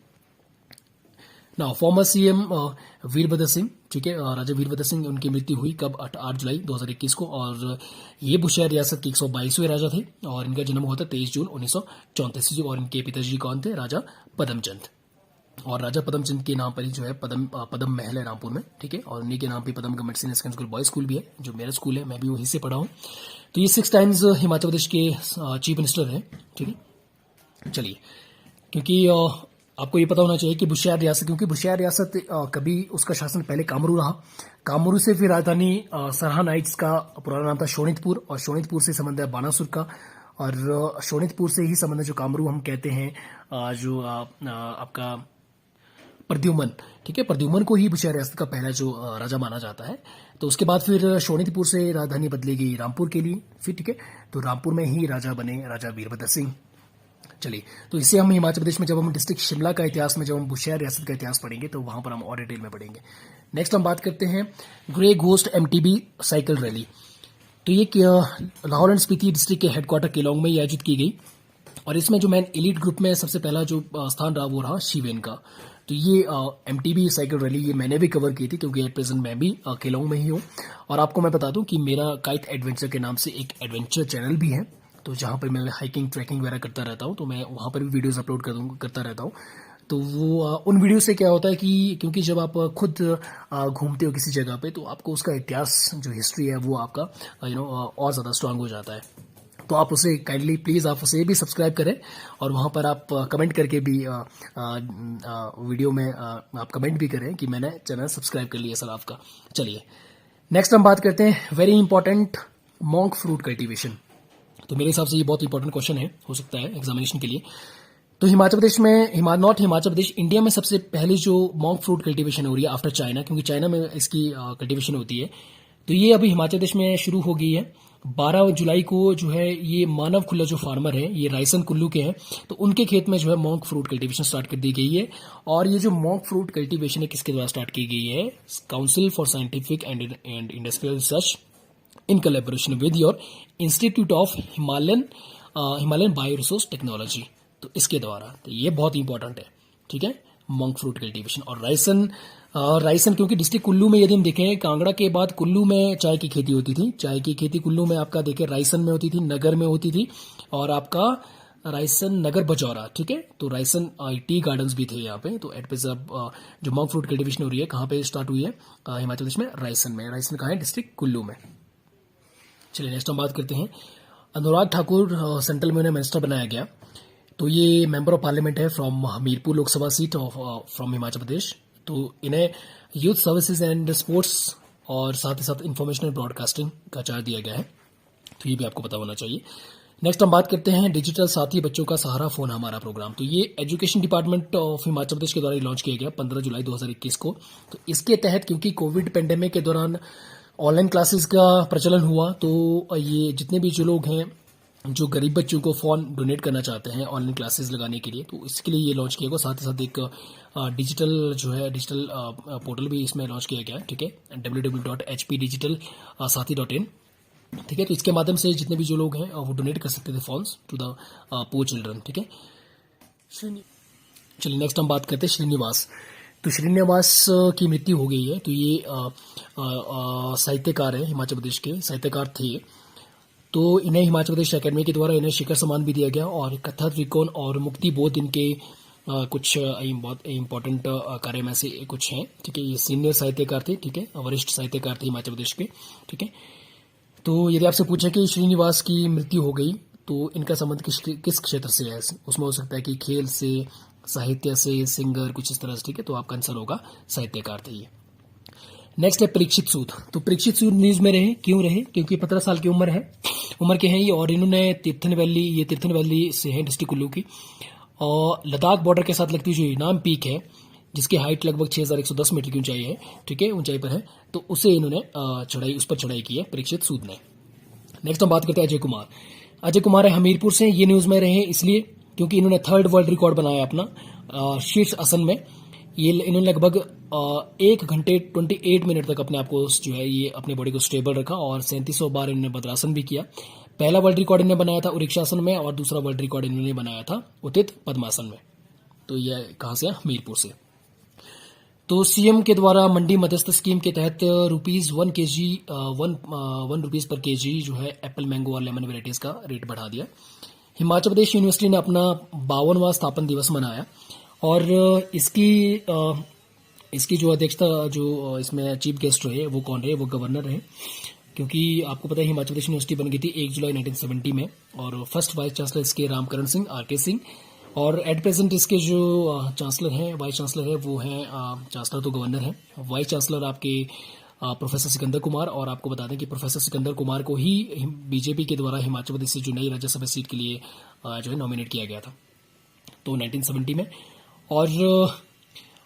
Now farmer CM Virbhadra Singh, ठीक है, राजा वीरभद्र सिंह, उनकी मृत्यु हुई कब? 8 जुलाई 2021 को, और ये बुशहर रियासत के 122वें राजा थे और इनका जन्म हुआ था 23 जून 1934 और इनके पिताजी कौन थे? राजा पदमचंद। और राजा पदमचंद के नाम पर ही जो है पदम महल है रामपुर में, ठीक है, और उन्हीं के नाम पे Padam government senior secondary school boys school भी है जो मेरा स्कूल है, मैं भी वहीं से पढ़ा हूँ। तो ये 6 टाइम्स हिमाचल प्रदेश के चीफ मिनिस्टर हैं, ठीक है। चलिए, क्योंकि आपको ये पता होना चाहिए कि बुशहर रियासत, क्योंकि बुशहर रियासत कभी उसका शासन पहले कामरू रहा, कामरू से फिर राजधानी सरहान आई जिसका पुराना नाम था शोणितपुर, और शोणितपुर से संबंध है बानासुर का, और शोणितपुर से ही संबंध है जो कामरू हम कहते हैं जो आपका प्रद्युमन, ठीक है, प्रद्युमन को ही बुशहर रियासत का पहला जो राजा माना जाता है। तो उसके बाद फिर शोणितपुर से राजधानी बदली गई रामपुर के लिए फिर, ठीक है, तो रामपुर में ही राजा बने राजा वीरभद्र सिंह। चलिए, तो इसे हम हिमाचल प्रदेश में जब हम डिस्ट्रिक्ट शिमला का इतिहास में जब हम बुशहर रियासत का इतिहास पढ़ेंगे तो वहां पर हम और डिटेल में पढ़ेंगे। नेक्स्ट हम बात करते हैं grey ghost MTB cycle rally. तो ये लाहौल एंड स्पीति डिस्ट्रिक्ट के हेडक्वार्टर केलोंग में आयोजित की गई और इसमें जो मैन एलिट ग्रुप में सबसे पहला जो स्थान रहा वो रहा शिवेन का। तो ये MTB साइकिल रैली ये मैंने भी कवर की थी, क्योंकि एट प्रेजेंट मैं भी केलोंग में ही हूँ। और आपको मैं बता दूं कि मेरा काइट एडवेंचर के नाम से एक एडवेंचर चैनल भी है, तो जहाँ पर मैं हाइकिंग ट्रैकिंग वगैरह करता रहता हूँ, तो मैं वहाँ पर भी वीडियोज़ अपलोड करता रहता हूँ। तो वो उन वीडियो से क्या होता है कि क्योंकि जब आप खुद घूमते हो किसी जगह पे, तो आपको उसका इतिहास जो हिस्ट्री है वो आपका और ज़्यादा स्ट्रांग हो जाता है। तो आप उसे काइंडली प्लीज़ आप उसे भी सब्सक्राइब करें, और वहाँ पर आप कमेंट करके भी वीडियो में आप कमेंट भी करें कि मैंने चैनल सब्सक्राइब कर लिया सर आपका। चलिए नेक्स्ट हम बात करते हैं very important monk fruit cultivation. तो मेरे हिसाब से ये बहुत इंपॉर्टेंट क्वेश्चन है, हो सकता है एग्जामिनेशन के लिए। तो हिमाचल प्रदेश में नॉट हिमाचल प्रदेश, इंडिया में सबसे पहले जो मॉन्क फ्रूट कल्टीवेशन हो रही है आफ्टर चाइना, क्योंकि चाइना में इसकी कल्टीवेशन होती है, तो ये अभी हिमाचल प्रदेश में शुरू हो गई है। 12 जुलाई को जो है ये मानव खुल्ला जो फार्मर है, ये रायसन कुल्लू के हैं, तो उनके खेत में जो है मॉन्क फ्रूट कल्टीवेशन स्टार्ट कर दी गई है। और ये जो मॉन्क फ्रूट कल्टीवेशन है किसके द्वारा स्टार्ट की गई है? Council for scientific and industrial research in collaboration with your institute of Himalayan bio resource technology, तो इसके द्वारा। तो ये बहुत इंपॉर्टेंट है, ठीक है, मॉन्क फ्रूट कल्टीवेशन। और रायसन क्योंकि डिस्ट्रिक्ट कुल्लू में यदि हम देखें, कांगड़ा के बाद कुल्लू में चाय की खेती होती थी। चाय की खेती कुल्लू में आपका देखें रायसन में होती थी, नगर में होती थी, और आपका रायसन नगर बजौरा, ठीक है। तो रायसन टी गार्डन्स भी थे यहाँ पे। तो एट प्रेजेंट जो मॉन्क फ्रूट कल्टीवेशन हो रही है कहाँ पे स्टार्ट हुई है? हिमाचल प्रदेश में रायसन में। रायसन कहाँ है? डिस्ट्रिक्ट कुल्लू में। चलिए नेक्स्ट हम बात करते हैं अनुराग ठाकुर, सेंट्रल में उन्हें मिनिस्टर बनाया गया। तो ये मेंबर ऑफ पार्लियामेंट है from Hamirpur Lok Sabha seat of from Himachal Pradesh. तो इन्हें यूथ सर्विसेज एंड स्पोर्ट्स और साथ ही साथ इंफॉर्मेशन एंड ब्रॉडकास्टिंग का चार्ज दिया गया है, तो ये भी आपको पता होना चाहिए। नेक्स्ट हम बात करते हैं डिजिटल साथी बच्चों का सहारा फोन हमारा प्रोग्राम। तो ये education department of Himachal Pradesh के द्वारा लॉन्च किया गया 15 जुलाई 2021 को। तो इसके तहत क्योंकि कोविड पेंडेमिक के दौरान ऑनलाइन क्लासेस का प्रचलन हुआ, तो ये जितने भी जो लोग हैं जो गरीब बच्चों को फ़ोन डोनेट करना चाहते हैं ऑनलाइन क्लासेस लगाने के लिए, तो इसके लिए ये लॉन्च किया गया। साथ ही साथ एक डिजिटल पोर्टल भी इसमें लॉन्च किया गया है, ठीक है, www.hpdigitalsathi.in, ठीक है। तो इसके माध्यम से जितने भी जो लोग हैं वो डोनेट कर सकते थे phones to the poor children, ठीक है। चलिए नेक्स्ट हम बात करते हैं श्रीनिवास। तो श्रीनिवास की मृत्यु हो गई है। तो ये साहित्यकार है, हिमाचल प्रदेश के साहित्यकार थे। तो इन्हें हिमाचल प्रदेश अकेडमी के द्वारा इन्हें शिखर सम्मान भी दिया गया, और कथा त्रिकोण और मुक्ति बोध इनके कुछ बहुत इंपॉर्टेंट कार्य में से कुछ हैं, ठीक है। ये सीनियर साहित्यकार थे, ठीक है, वरिष्ठ साहित्यकार थे हिमाचल प्रदेश के, ठीक है। तो यदि आपसे पूछे कि श्रीनिवास की मृत्यु हो गई तो इनका संबंध किस क्षेत्र से है, उसमें हो सकता है कि खेल से, साहित्य से, सिंगर, कुछ इस तरह से, ठीक है। तो आपका आंसर होगा साहित्यकार थे ये। नेक्स्ट है परीक्षित सूद। तो परीक्षित सूद न्यूज में रहे, क्यों रहे? क्योंकि 15 साल की उम्र के हैं ये, और इन्होंने तीर्थन वैली से है डिस्ट्रिक्ट कुल्लू की, और लद्दाख बॉर्डर के साथ लगती हुई जो इनाम पीक है, जिसकी हाइट लगभग 6110 मीटर की ऊंचाई है, ठीक है, ऊंचाई पर है, तो उसे इन्होंने उस पर चढ़ाई की है परीक्षित सूद ने। नेक्स्ट हम बात करते हैं अजय कुमार। अजय कुमार है हमीरपुर से। ये न्यूज में रहे इसलिए क्योंकि इन्होंने 3rd वर्ल्ड रिकॉर्ड बनाया अपना शीर्ष आसन में। ये इन्होंने लगभग 1 घंटे 28 मिनट तक अपने आप को जो है ये अपनी बॉडी को स्टेबल रखा, और 3700 बार इन्होंने भद्रासन भी किया। पहला वर्ल्ड रिकॉर्ड इन्होंने बनाया था वृक्षासन में, और दूसरा वर्ल्ड रिकॉर्ड इन्होंने बनाया था उतित पद्मासन में। तो यह कहाँ से? हमीरपुर से। तो सीएम के द्वारा मंडी मध्यस्थ स्कीम के तहत ₹1 पर केजी जो है एप्पल, मैंगो और लेमन वेराइटीज का रेट बढ़ा दिया। हिमाचल प्रदेश यूनिवर्सिटी ने अपना 52वां स्थापना दिवस मनाया, और इसकी जो अध्यक्षता जो इसमें चीफ गेस्ट रहे वो कौन रहे? वो गवर्नर रहे, क्योंकि आपको पता है हिमाचल प्रदेश यूनिवर्सिटी बन गई थी 1 जुलाई 1970 में, और फर्स्ट वाइस चांसलर इसके रामकरण सिंह, RK सिंह, और एट प्रेजेंट इसके जो चांसलर हैं, वाइस चांसलर है वो हैं, चांसलर तो गवर्नर हैं, वाइस चांसलर आपके प्रोफेसर सिकंदर कुमार। और आपको बता दें कि प्रोफेसर सिकंदर कुमार को ही बीजेपी के द्वारा हिमाचल प्रदेश से जो नई राज्यसभा सीट के लिए जो है नॉमिनेट किया गया था, तो 1970 में।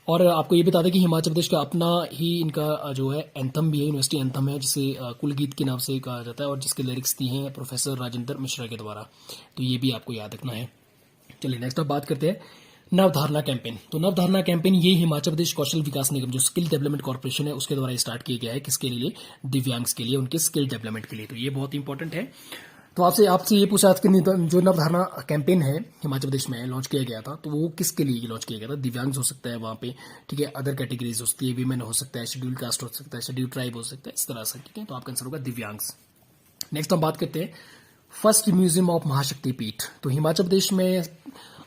और आपको ये बता दें कि हिमाचल प्रदेश का अपना ही इनका जो है एंथम भी है, यूनिवर्सिटी एंथम है, जिसे कुल गीत के नाम से कहा जाता है, और जिसके लिरिक्स दी हैं प्रोफेसर राजेंद्र मिश्रा के द्वारा। तो ये भी आपको याद रखना है। चलिए नेक्स्ट अब बात करते हैं नवधारणा कैंपेन। तो नवधारणा कैंपेन ये हिमाचल प्रदेश कौशल विकास निगम जो स्किल डेवलपमेंट कॉर्पोरेशन है उसके द्वारा स्टार्ट किया गया है। किसके लिए? दिव्यांग्स के लिए, उनके स्किल डेवलपमेंट के लिए। तो ये बहुत इंपॉर्टेंट है। तो आपसे आपसे ये पूछा आज की जो नवधारणा कैंपेन है हिमाचल प्रदेश में लॉन्च किया गया था, तो वो किसके लिए लॉन्च किया गया था? दिव्यांग हो सकता है वहाँ पे, ठीक है, अदर कैटेगरीज हो सकती है, वीमेन हो सकता है, शेड्यूल कास्ट हो सकता है, शेड्यूल ट्राइब हो सकता है, इस तरह से, ठीक है। तो आपका आंसर होगा दिव्यांग। नेक्स्ट हम बात करते हैं फर्स्ट म्यूजियम ऑफ महाशक्ति पीठ। तो हिमाचल प्रदेश में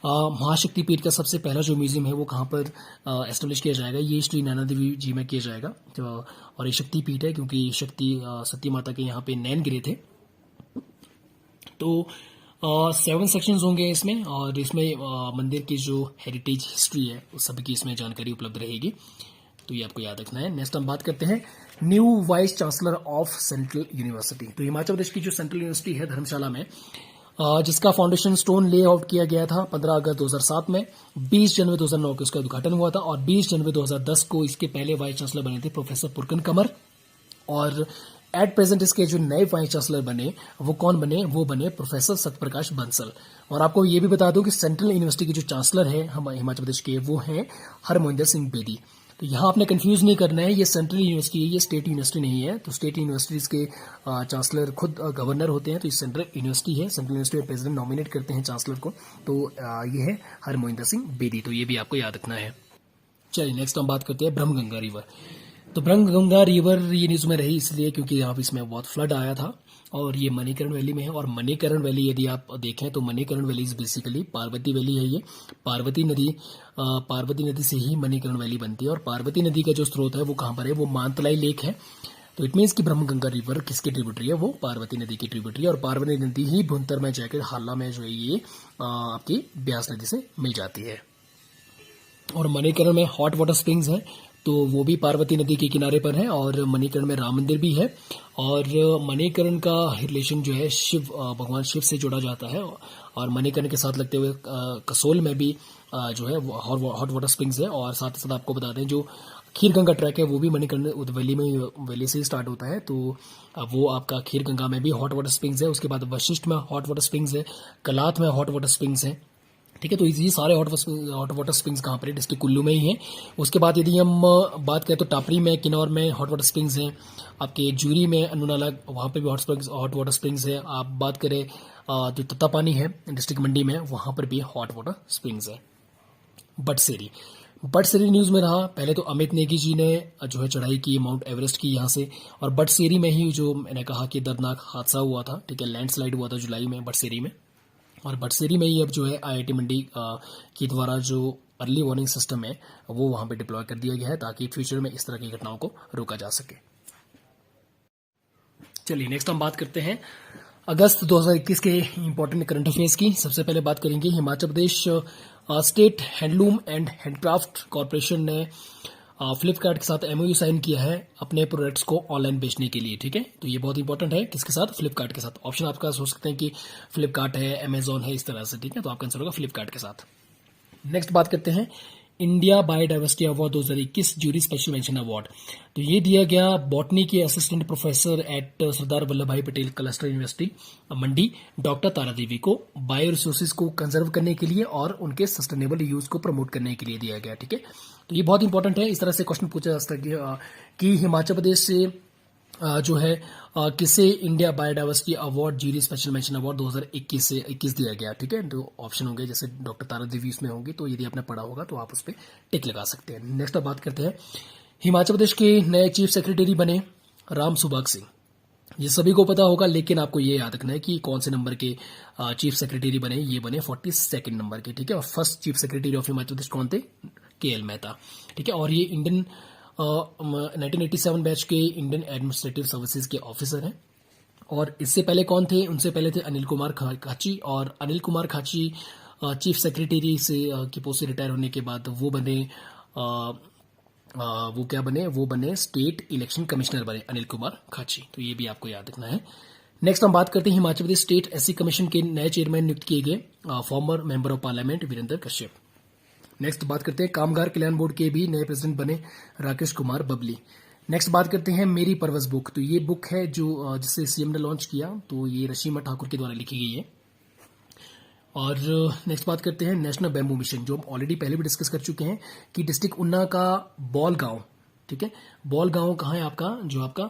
महाशक्ति पीठ का सबसे पहला जो म्यूजियम है वो कहाँ पर एस्टेब्लिश किया जाएगा? ये श्री नैना देवी जी में किया जाएगा। तो और ये शक्ति पीठ है क्योंकि शक्ति सती माता के यहाँ पे नैन गिरे थे। तो 7 सेक्शंस होंगे इसमें, और इसमें मंदिर की जो हेरिटेज हिस्ट्री है उस सभी की इसमें जानकारी उपलब्ध रहेगी, तो ये आपको याद रखना है। नेक्स्ट हम बात करते हैं new vice chancellor of central university. तो हिमाचल प्रदेश की जो सेंट्रल यूनिवर्सिटी है धर्मशाला में, जिसका फाउंडेशन स्टोन ले आउट किया गया था 15 अगस्त 2007 में, 20 जनवरी 2009 को इसका उद्घाटन हुआ था, और 20 जनवरी 2010 को इसके पहले वाइस चांसलर बने थे प्रोफेसर पुरकन कमर। और एट प्रेजेंट इसके जो नए वाइस चांसलर बने वो कौन बने? वो बने प्रोफेसर सत्यप्रकाश बंसल। और आपको ये भी बता दूं कि सेंट्रल यूनिवर्सिटी के जो चांसलर है हमारे हिमाचल प्रदेश के, वो हैं हरमोहिंदर सिंह बेदी। तो यहाँ आपने कंफ्यूज नहीं करना है, ये सेंट्रल यूनिवर्सिटी है, ये स्टेट यूनिवर्सिटी नहीं है। तो स्टेट यूनिवर्सिटीज के चांसलर खुद गवर्नर होते हैं, तो ये सेंट्रल यूनिवर्सिटी है। सेंट्रल यूनिवर्सिटी में प्रेसिडेंट नॉमिनेट करते हैं चांसलर को। तो ये है हरमोहिंदर सिंह बेदी, तो ये भी आपको याद रखना है। चलिए नेक्स्ट हम बात करते हैं ब्रह्मगंगा रिवर। तो ब्रह्मगंगा रिवर ये न्यूज में रही इसलिए क्योंकि यहाँ पे इसमें बहुत फ्लड आया था, और ये मणिकरण वैली में है। और मणिकरण वैली यदि आप देखें तो Manikaran valley is basically Parvati valley है। ये पार्वती नदी से ही मणिकरण वैली बनती है। और पार्वती नदी का जो स्रोत है वो कहाँ पर है? वो मानतलाई लेक है। तो इट मीन्स कि ब्रह्मगंगा रिवर किसकी ट्रिब्यूटरी है? वो पार्वती नदी की ट्रिब्यूटरी है। और पार्वती नदी ही भुंतर में जाकर हालना में जो है ये आपकी ब्यास नदी से मिल जाती है। और मणिकरण में हॉट वाटर स्प्रिंग्स है, तो वो भी पार्वती नदी के किनारे पर है। और मणिकरण में राम मंदिर भी है। और मणिकरण का रिलेशन जो है भगवान शिव से जोड़ा जाता है। और मणिकरण के साथ लगते हुए कसोल में भी जो है हॉट वाटर स्प्रिंग्स है। और साथ ही साथ आपको बता दें जो खीर गंगा ट्रैक है वो भी मणिकर्ण वैली से ही स्टार्ट होता है। तो वो आपका खीर गंगा में भी हॉट वाटर स्प्रिंग्स है। उसके बाद वशिष्ठ में हॉट वाटर स्प्रिंग्स है, कलाथ में हॉट वाटर स्प्रिंग्स है, ठीक है। तो ये सारे हॉट वाटर स्प्रिंग्स कहाँ पर है? डिस्ट्रिक्ट कुल्लू में ही है। उसके बाद यदि हम बात करें तो टापरी में, किन्नौर में हॉट वाटर स्प्रिंग्स हैं। आपके जूरी में, अनुनाला, वहाँ पे भी हॉट वाटर स्प्रिंग्स है। आप बात करें जो तत्तापानी है डिस्ट्रिक्ट मंडी में, वहाँ पर भी हॉट वाटर स्प्रिंग्स है। बटसेरी न्यूज में रहा। पहले तो अमित नेगी जी ने जो है चढ़ाई की माउंट एवरेस्ट की यहाँ से, और बटसेरी में ही जो मैंने कहा कि दर्दनाक हादसा हुआ था, ठीक है, लैंडस्लाइड हुआ था जुलाई में बटसेरी में। और बटसेरी में ही अब जो है IIT मंडी के द्वारा जो अर्ली वार्निंग सिस्टम है वो वहां पे डिप्लॉय कर दिया गया है ताकि फ्यूचर में इस तरह की घटनाओं को रोका जा सके। चलिए नेक्स्ट हम बात करते हैं अगस्त 2021 के इंपॉर्टेंट करंट अफेयर्स की। सबसे पहले बात करेंगे Himachal Pradesh state handloom and handicraft corporation ने फ्लिपकार्ट के साथ MOU साइन किया है अपने प्रोडक्ट्स को ऑनलाइन बेचने के लिए, ठीक है। तो ये बहुत इंपॉर्टेंट है। किसके साथ? फ्लिपकार्ट के साथ। ऑप्शन आपका हो सकते हैं कि फ्लिपकार्ट है, अमेजॉन है, इस तरह से, ठीक है। तो आपका आंसर होगा फ्लिपकार्ट के साथ। नेक्स्ट बात करते हैं India biodiversity award 2021 jury special mention award. तो ये दिया गया बॉटनी के assistant professor at Sardar Vallabh Bhai Patel cluster university Mandi doctor Tara Devi को बायो रिसोर्सेज को कंजर्व करने के लिए और उनके सस्टेनेबल यूज को प्रमोट करने के लिए दिया गया, ठीक है। तो ये बहुत इंपॉर्टेंट है। इस तरह से क्वेश्चन पूछा जा सकता है कि हिमाचल प्रदेश से जो है किसे India biodiversity award jury special mention award 2021 से 21 दिया गया, ठीक है। तो ऑप्शन होंगे जैसे डॉक्टर तारा देवी इसमें होंगी, तो यदि आपने पढ़ा होगा तो आप उस पर टिक लगा सकते हैं। नेक्स्ट अब बात करते हैं हिमाचल प्रदेश के नए चीफ सेक्रेटरी बने राम सुभाग सिंह। ये सभी को पता होगा, लेकिन आपको ये याद रखना है कि कौन से नंबर के चीफ सेक्रेटरी बने। ये बने 42 नंबर के, ठीक है। और first chief secretary of Himachal Pradesh कौन थे? KL मेहता, ठीक है। और ये इंडियन 1987 बैच के इंडियन एडमिनिस्ट्रेटिव सर्विसेज के ऑफिसर हैं। और इससे पहले कौन थे? उनसे पहले थे अनिल कुमार खाची। और अनिल कुमार खाची चीफ सेक्रेटरी से की पोस्ट से रिटायर होने के बाद वो बने वो बने स्टेट इलेक्शन कमिश्नर बने अनिल कुमार खाची। तो ये भी आपको याद रखना है। नेक्स्ट हम बात करते हैं Himachal Pradesh state SC commission के नए चेयरमैन नियुक्त किए गए former member of parliament Virendra Kashyap. Next बात करते हैं कामगार कल्याण बोर्ड के भी नए प्रेसिडेंट बने राकेश कुमार बबली। नेक्स्ट बात करते हैं मेरी परवस बुक। तो ये बुक है जो जिसे CM ने लॉन्च किया, तो ये रशीमा ठाकुर के द्वारा लिखी गई है। और नेक्स्ट बात करते हैं नेशनल बैम्बू मिशन, जो हम ऑलरेडी पहले भी डिस्कस कर चुके हैं कि डिस्ट्रिक्ट ऊना का बॉल गांव, ठीक है। बॉल गांव कहाँ है आपका? जो आपका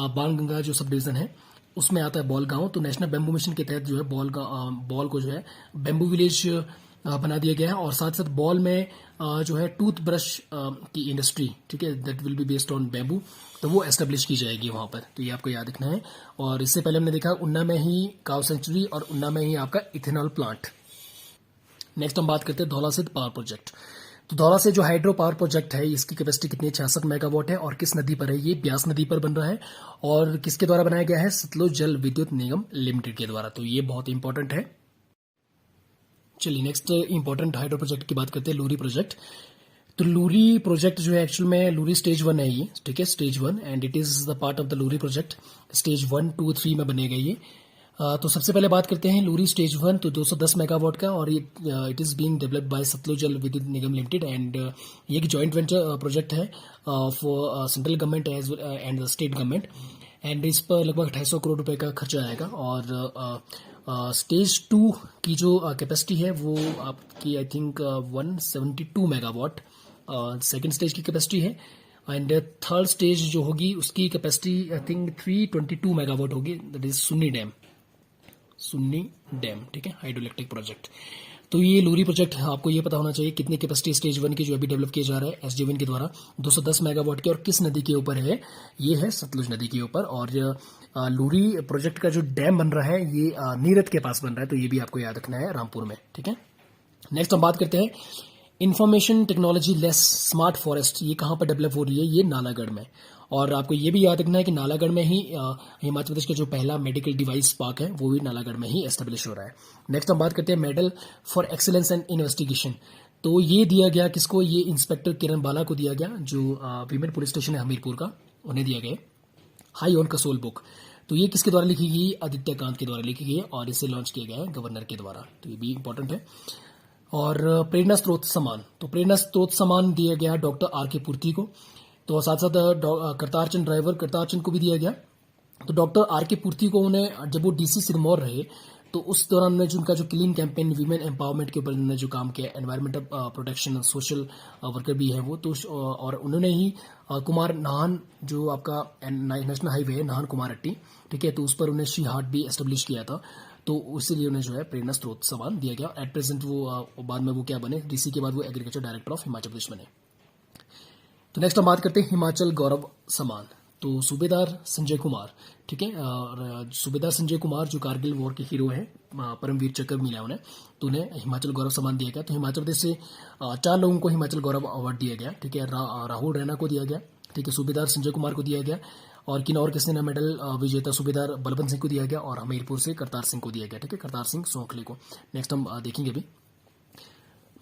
बाणगंगा जो सब डिवीजन है उसमें आता है बॉल गांव। तो नेशनल बैम्बू मिशन के तहत जो है बॉल को जो है बैम्बू विलेज बना दिया गया है। और साथ साथ बॉल में जो है टूथ ब्रश की इंडस्ट्री, ठीक है, that will be based on bamboo, तो वो एस्टेब्लिश की जाएगी वहां पर। तो ये आपको याद रखना है। और इससे पहले हमने देखा उन्ना में ही काव सेंचुरी और उन्ना में ही आपका इथेनॉल प्लांट। नेक्स्ट हम बात करते हैं धौला सिद्ध पावर प्रोजेक्ट। तो धौला से जो हाइड्रो पावर प्रोजेक्ट है इसकी कैपेसिटी कितनी है, 66 मेगावाट है। और किस नदी पर है ये, ब्यास नदी पर बन रहा है। और किसके द्वारा बनाया गया है, सतलुज जल विद्युत निगम लिमिटेड के द्वारा। तो ये बहुत इंपॉर्टेंट है। चलिए नेक्स्ट इंपॉर्टेंट हाइड्रो प्रोजेक्ट की बात करते हैं, लूरी प्रोजेक्ट। तो लूरी प्रोजेक्ट जो है एक्चुअल में लूरी स्टेज 1 है ये, ठीक है, stage 1, and it is the part of the Lurie project. Stage 1, 2, 3 में बनेगा ये। तो सबसे पहले बात करते हैं लूरी स्टेज 1, तो 210 मेगावाट का, और it is being developed by Satluj Jal Vidyut Nigam limited. And ये एक जॉइंट वेंचर प्रोजेक्ट है for central government as and the state government. And इस पर लगभग 250 करोड़ रुपए का खर्चा आएगा। और स्टेज 2 की जो कैपेसिटी है वो आपकी I think 172 megawatt second stage की कैपेसिटी है। एंड थर्ड स्टेज जो होगी उसकी कैपेसिटी आई थिंक 322 मेगावाट होगी, दैट इज सुन्नी डैम, ठीक है, हाइड्रो इलेक्ट्रिक प्रोजेक्ट। तो ये लूरी प्रोजेक्ट आपको ये पता होना चाहिए कितनी कैपेसिटी स्टेज 1 की जो अभी डेवलप किया जा रहा है एसजेवीएन के द्वारा, 210 मेगावाट की। और किस नदी के ऊपर है, ये है सतलुज नदी के ऊपर। और लूरी प्रोजेक्ट का जो डैम बन रहा है ये नीरत के पास बन रहा है, तो ये भी आपको याद रखना है, रामपुर में, ठीक है। नेक्स्ट हम बात करते हैं information technology less smart forest. ये कहाँ पर डेवलप हो रही है, ये नालागढ़ में। और आपको ये भी याद रखना है कि नालागढ़ में ही हिमाचल प्रदेश का जो पहला मेडिकल डिवाइस पार्क है वो भी नालागढ़ में ही एस्टेब्लिश हो रहा है। नेक्स्ट हम बात करते हैं medal for excellence and investigation. तो ये दिया गया किसको, ये इंस्पेक्टर किरण बाला को दिया गया, जो वीमेन पुलिस स्टेशन है हमीरपुर का, उन्हें दिया गया हाई ऑन कसोल बुक। तो ये किसके द्वारा लिखी गई, आदित्य कांत के द्वारा लिखी गई है। और इसे लॉन्च किया गया है गवर्नर के द्वारा, तो ये भी इंपॉर्टेंट है। और प्रेरणा स्रोत सम्मान, तो प्रेरणा स्रोत सम्मान दिया गया डॉक्टर आर के पूर्ति को। तो साथ साथ करतार चंद ड्राइवर करतार चंद को भी दिया गया। तो डॉक्टर आर के पूर्ति को उन्हें, जब वो डीसी सिरमौर रहे तो उस दौरान उन्होंने जो उनका जो क्लीन कैंपेन वीमेन एम्पावरमेंट के ऊपर उन्होंने जो काम किया, एनवायरमेंटल प्रोटेक्शन, सोशल वर्कर भी है वो, तो और उन्होंने ही कुमार नाहन जो आपका नेशनल हाईवे है नाहन कुमारहट्टी, ठीक है, तो उस पर उन्हें शी हार्ट भी एस्टेब्लिश किया था। तो इसीलिए उन्हें जो है प्रेरणा स्रोत सम्मान दिया गया। एट प्रेजेंट वो बाद में वो क्या बने, डीसी के बाद वो एग्रीकल्चर डायरेक्टर ऑफ हिमाचल प्रदेश बने। तो नेक्स्ट हम बात करते हैं हिमाचल गौरव सम्मान। तो सूबेदार संजय कुमार, ठीक है, और सूबेदार संजय कुमार जो कारगिल वॉर के हीरो हैं, परमवीर चक्र मिला उन्हें, तो उन्हें हिमाचल गौरव सम्मान दिया गया। तो हिमाचल प्रदेश से 4 लोगों को हिमाचल गौरव अवार्ड दिया गया, ठीक है। राहुल रैना को दिया गया, ठीक है, सूबेदार संजय कुमार को दिया गया, और किसी ने मेडल विजेता सूबेदार बलवंत सिंह को दिया गया, और हमीरपुर से करतार सिंह को दिया गया, ठीक है, करतार सिंह सोखले को। नेक्स्ट हम देखेंगे अभी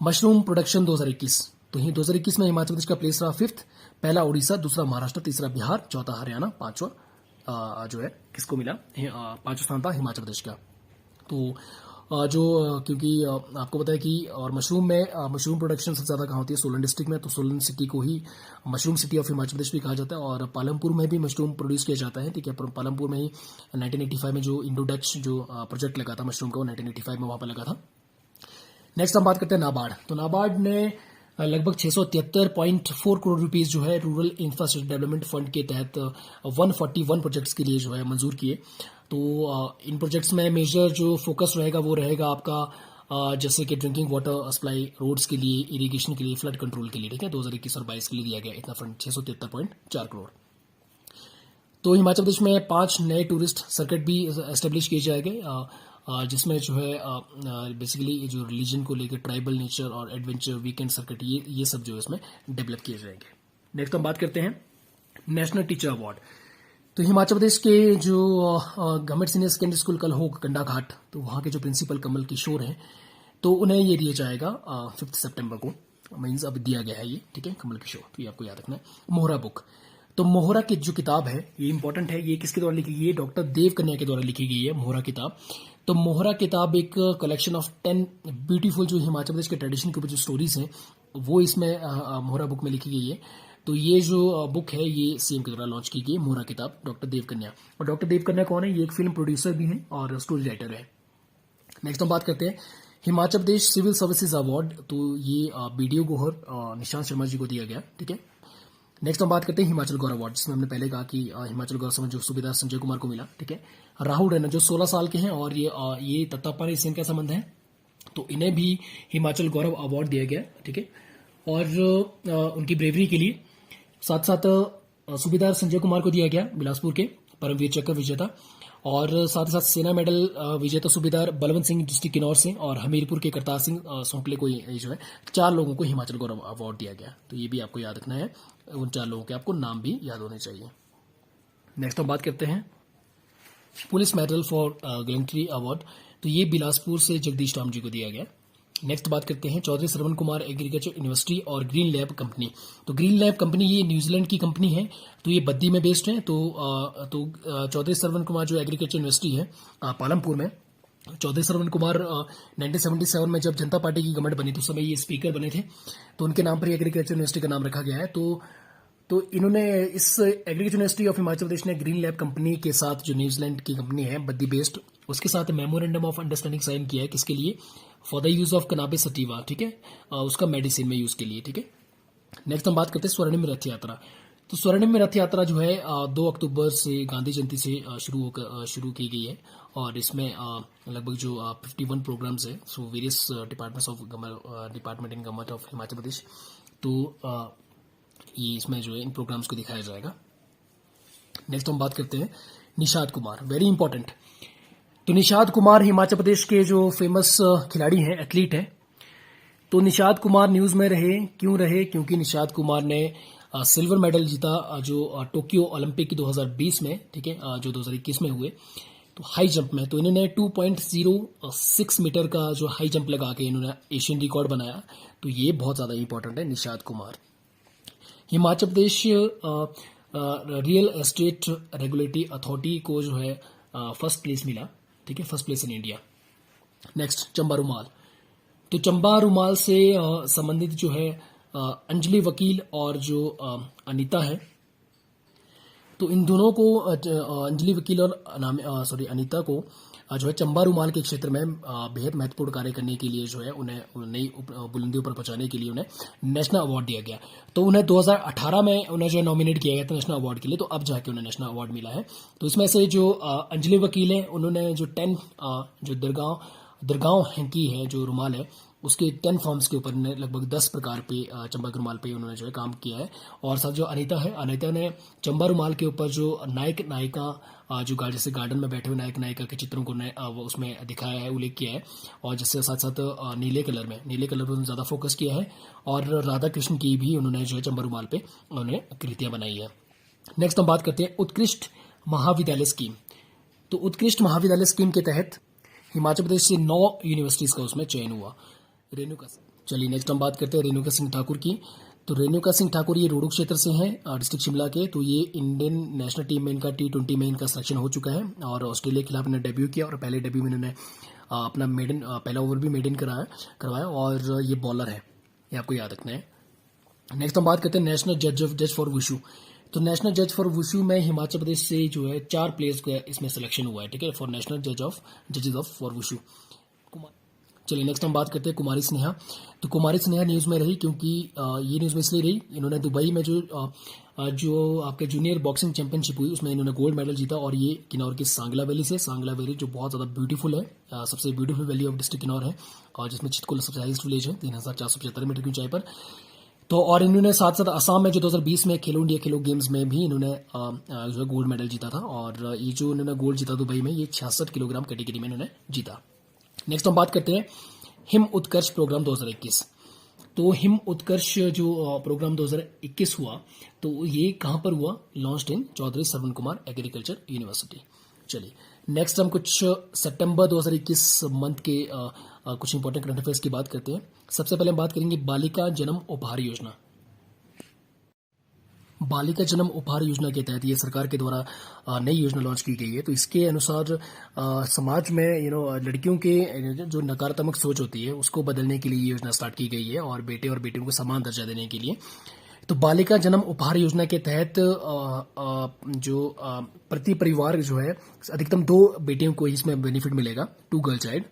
मशरूम प्रोडक्शन 2021। तो 2021 में हिमाचल प्रदेश का प्लेस रहा 5th, पहला उड़ीसा, दूसरा महाराष्ट्र, तीसरा बिहार, चौथा हरियाणा, पांचवा जो है किसको मिला, 5वां स्थान था हिमाचल प्रदेश का। तो क्योंकि आपको पता है कि और मशरूम प्रोडक्शन सबसे ज़्यादा कहाँ होती है, सोलन डिस्ट्रिक्ट में। तो सोलन सिटी को ही मशरूम सिटी ऑफ हिमाचल प्रदेश भी कहा जाता है। और पालमपुर में भी मशरूम प्रोड्यूस किया जाता है, ठीक है। पालमपुर में ही 1985 में जो इंडो डच जो प्रोजेक्ट लगा था मशरूम का, वो 1985 में वहाँ पर लगा था। नेक्स्ट हम बात करते हैं नाबार्ड। तो नाबार्ड ने लगभग 673.4 करोड़ रुपीस जो है रूरल इंफ्रास्ट्रक्चर डेवलपमेंट फंड के तहत 141 प्रोजेक्ट्स के लिए जो है मंजूर किए। तो इन प्रोजेक्ट्स में मेजर जो फोकस रहेगा वो रहेगा आपका जैसे कि ड्रिंकिंग वाटर सप्लाई, रोड्स के लिए, इरिगेशन के लिए, फ्लड कंट्रोल के लिए, ठीक है। 2021 और 22 के लिए दिया गया इतना फंड 673.4 करोड़। तो हिमाचल प्रदेश में 5 नए टूरिस्ट सर्किट भी एस्टेब्लिश किए जाएंगे, जिसमें जो है बेसिकली जो रिलीजन को लेकर ट्राइबल नेचर और एडवेंचर वीकेंड सर्किट ये सब जो है इसमें डेवलप किए जाएंगे। नेक्स्ट हम बात करते हैं नेशनल टीचर अवार्ड। तो हिमाचल प्रदेश के जो government senior secondary school Kalhog Kandaghat, तो वहाँ के जो प्रिंसिपल कमल किशोर हैं, तो उन्हें ये दिया जाएगा 5 सितंबर को, मीन्स अब दिया गया है ये, ठीक है, कमल किशोर। तो ये आपको याद रखना है। मोहरा बुक, तो मोहरा की जो किताब है ये इंपॉर्टेंट है। ये किसके द्वारा लिखी गई है, डॉक्टर देव कन्या के द्वारा लिखी गई है मोहरा किताब। तो मोहरा किताब एक कलेक्शन ऑफ 10 ब्यूटीफुल जो हिमाचल प्रदेश के ट्रेडिशन के ऊपर जो स्टोरीज हैं वो इसमें मोहरा बुक में लिखी गई है। तो ये जो बुक है ये सीएम के द्वारा लॉन्च की गई है, मोहरा किताब, डॉक्टर देव कन्या। और डॉक्टर देव कन्या कौन है, ये एक फिल्म प्रोड्यूसर भी हैं और स्टोरी राइटर है। नेक्स्ट हम बात करते हैं हिमाचल प्रदेश सिविल सर्विसेज अवार्ड। तो ये बीडीओ गोहर निशांत शर्मा जी को दिया गया, ठीक है। नेक्स्ट हम बात करते हैं हिमाचल गौरव अवार्ड, जिसमें हमने पहले कहा कि हिमाचल गौरव समझ जो सूबेदार संजय कुमार को मिला, ठीक है। राहुल रैना जो 16 साल के हैं और ये तत्तापानी से इनका संबंध है, तो इन्हें भी हिमाचल गौरव अवार्ड दिया गया, ठीक है। और उनकी ब्रेवरी के लिए साथ साथ सूबेदार संजय कुमार को दिया गया, बिलासपुर के परमवीर चक्र विजेता, और साथ ही साथ सेना मेडल विजेता सूबेदार बलवंत सिंह डिस्ट्रिक्ट किन्नौर से और हमीरपुर के करतार सिंह सोंकले को ये जो है 4 लोगों को हिमाचल गौरव अवार्ड दिया गया। तो ये भी आपको याद रखना है, उन 4 लोगों के आपको नाम भी याद होने चाहिए। नेक्स्ट हम बात करते हैं police medal for gallantry award, तो ये बिलासपुर से जगदीश राम जी को दिया गया। नेक्स्ट बात करते हैं चौधरी श्रवण कुमार एग्रीकल्चर यूनिवर्सिटी और ग्रीन लैब कंपनी। तो ग्रीन लैब कंपनी ये न्यूजीलैंड की कंपनी है, तो ये बद्दी में बेस्ड है। तो चौधरी श्रवण कुमार जो एग्रीकल्चर यूनिवर्सिटी है पालमपुर में, चौधरी श्रवण कुमार 1977 में जब जनता पार्टी की गवर्नमेंट बनी तो उस समय ये स्पीकर बने थे, तो उनके नाम पर एग्रीकल्चर यूनिवर्सिटी का नाम रखा गया है। तो इन्होंने इस एग्रीकल्चर यूनिवर्सिटी ऑफ हिमाचल प्रदेश ने ग्रीन लैब कंपनी के साथ, जो न्यूजीलैंड की कंपनी है बद्दी बेस्ड, उसके साथ मेमोरेंडम ऑफ अंडरस्टैंडिंग साइन किया है। किसके लिए? For the use of cannabis सटिवा, ठीक है, उसका मेडिसिन में यूज के लिए, ठीक है। नेक्स्ट हम बात करते हैं स्वर्णिम रथ यात्रा। तो स्वर्णिम रथ यात्रा जो है 2 अक्टूबर से गांधी जयंती से शुरू की गई है, और इसमें लगभग जो 51 प्रोग्राम्स है so various department in government of Himachal Pradesh, तो ये इसमें जो है इन प्रोग्राम्स को दिखाया जाएगा। नेक्स्ट हम बात करते हैं निषाद कुमार, वेरी इंपॉर्टेंट। तो निषाद कुमार हिमाचल प्रदेश के जो फेमस खिलाड़ी हैं, एथलीट हैं। तो निषाद कुमार न्यूज में रहे, क्यों रहे? क्योंकि निषाद कुमार ने सिल्वर मेडल जीता जो टोक्यो ओलंपिक 2020 में, ठीक है, जो 2021 में हुए, तो हाई जंप में। तो इन्होंने 2.06 मीटर का जो हाई जंप लगा के इन्होंने एशियन रिकॉर्ड बनाया, तो ये बहुत ज्यादा इंपॉर्टेंट है Nishad Kumar. Himachal Pradesh real estate regulatory authority को जो है फर्स्ट प्लेस मिला, ठीक है, first place in India. Next Chamba रुमाल। तो चंबा रुमाल से संबंधित जो है अंजलि वकील और जो अनीता है, तो इन दोनों को अंजलि वकील और अनीता को जो है चंबा रुमाल के क्षेत्र में बेहद महत्वपूर्ण कार्य करने के लिए जो है उन्हें नई बुलंदियों पर पहुंचाने के लिए उन्हें नेशनल अवार्ड दिया गया। तो उन्हें 2018 में उन्हें जो है नॉमिनेट किया गया था नेशनल अवार्ड के लिए, तो अब जाके उन्हें नेशनल अवार्ड मिला है। तो इसमें से जो अंजलि वकील है, उन्होंने जो 10 जो दरगांव हैंकी है जो रुमाल है, उसके 10 फॉर्म्स के ऊपर लगभग 10 प्रकार पे चंबा के रुमाल पे उन्होंने जो है काम किया है। और साथ जो अनीता है, अनीता ने चंबा रुमाल के ऊपर जो नायक नायिका जो जैसे गार्डन में बैठे हुए नायक नायिका के चित्रों को उसमें दिखाया है, उल्लेख किया है, और जिससे साथ साथ नीले कलर पर उन्होंने ज्यादा फोकस किया है, और राधा कृष्ण की भी उन्होंने जो है चंबा रुमाल पे उन्होंने कृतियां बनाई है। नेक्स्ट हम बात करते हैं उत्कृष्ट महाविद्यालय स्कीम। तो उत्कृष्ट महाविद्यालय स्कीम के तहत हिमाचल प्रदेश से 9 यूनिवर्सिटीज का उसमें चयन हुआ। रेणुका, चलिए नेक्स्ट हम बात करते हैं रेणुका सिंह ठाकुर की। तो रेणुका सिंह ठाकुर ये रोहडू क्षेत्र से हैं, डिस्ट्रिक्ट शिमला के। तो ये इंडियन नेशनल टीम में इनका T20 में इनका सिलेक्शन हो चुका है, और ऑस्ट्रेलिया के खिलाफ इन्होंने डेब्यू किया, और पहले डेब्यू में इन्होंने अपना पहला ओवर भी मेडन करवाया, और ये बॉलर है, ये आपको याद रखना है। नेक्स्ट हम बात करते हैं नेशनल जज फॉर वुशु। तो नेशनल जज फॉर वुशु में हिमाचल प्रदेश से जो है 4 प्लेयर्स का इसमें सिलेक्शन हुआ है, ठीक है, फॉर नेशनल जजेस ऑफ फॉर वुशु। चलिए नेक्स्ट हम बात करते हैं कुमारी स्नेहा। तो कुमारी स्नेहा न्यूज में रही, क्योंकि ये न्यूज में इसलिए रही, इन्होंने दुबई में जो आपके जूनियर बॉक्सिंग चैंपियनशिप हुई उसमें इन्होंने गोल्ड मेडल जीता, और ये किन्नौर की सांगला वैली से, सांगला वैली जो बहुत ज्यादा ब्यूटीफुल है, सबसे beautiful valley of district Kinnaur है, और जिसमें चितकुल सबसे हाईएस्ट विलेज है 3475 मीटर की ऊंचाई पर। तो और इन्होंने साथ साथ असम में जो 2020 में खेलो इंडिया खेलो गेम्स में भी इन्होंने जो है गोल्ड मेडल जीता था, और ये जो इन्होंने गोल्ड जीता दुबई में, ये 66 किलोग्राम कैटेगरी में इन्होंने जीता। नेक्स्ट हम बात करते हैं हिम उत्कर्ष प्रोग्राम 2021। तो हिम उत्कर्ष जो प्रोग्राम 2021 हुआ, तो ये कहां पर हुआ? Launched in Chaudhary Sarwan Kumar agriculture university. चलिए नेक्स्ट हम कुछ सितंबर 2021 मंथ के कुछ इंपॉर्टेंट करंट अफेयर्स की बात करते हैं। सबसे पहले हम बात करेंगे बालिका जन्म उपहार योजना। बालिका जन्म उपहार योजना के तहत ये सरकार के द्वारा नई योजना लॉन्च की गई है। तो इसके अनुसार समाज में लड़कियों के जो नकारात्मक सोच होती है उसको बदलने के लिए ये योजना स्टार्ट की गई है, और बेटे और बेटियों को समान दर्जा देने के लिए। तो बालिका जन्म उपहार योजना के तहत जो प्रति परिवार जो है अधिकतम 2 बेटियों को इसमें बेनिफिट मिलेगा, 2 गर्ल चाइल्ड।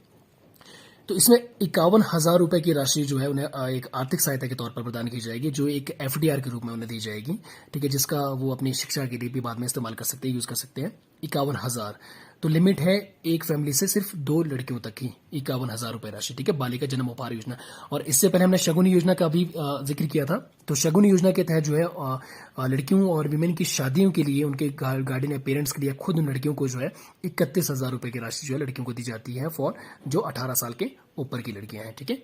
तो इसमें 51,000 रुपए की राशि जो है उन्हें एक आर्थिक सहायता के तौर पर प्रदान की जाएगी, जो एक एफडीआर के रूप में उन्हें दी जाएगी, ठीक है, जिसका वो अपनी शिक्षा के लिए भी बाद में इस्तेमाल कर सकते हैं, यूज कर सकते हैं। 51,000 तो लिमिट है एक फैमिली से सिर्फ 2 लड़कियों तक की, 51,000 रुपए राशि, ठीक है, बालिका जन्म उपहार योजना। और इससे पहले हमने शगुन योजना का भी जिक्र किया था। तो शगुन योजना के तहत जो है लड़कियों और विमेन की शादियों के लिए उनके गार्डियन या पेरेंट्स के लिए खुद उन लड़कियों को जो है 31,000 रुपए की राशि जो है लड़कियों को दी जाती है फॉर जो 18 साल के ऊपर की लड़कियां हैं, ठीक है।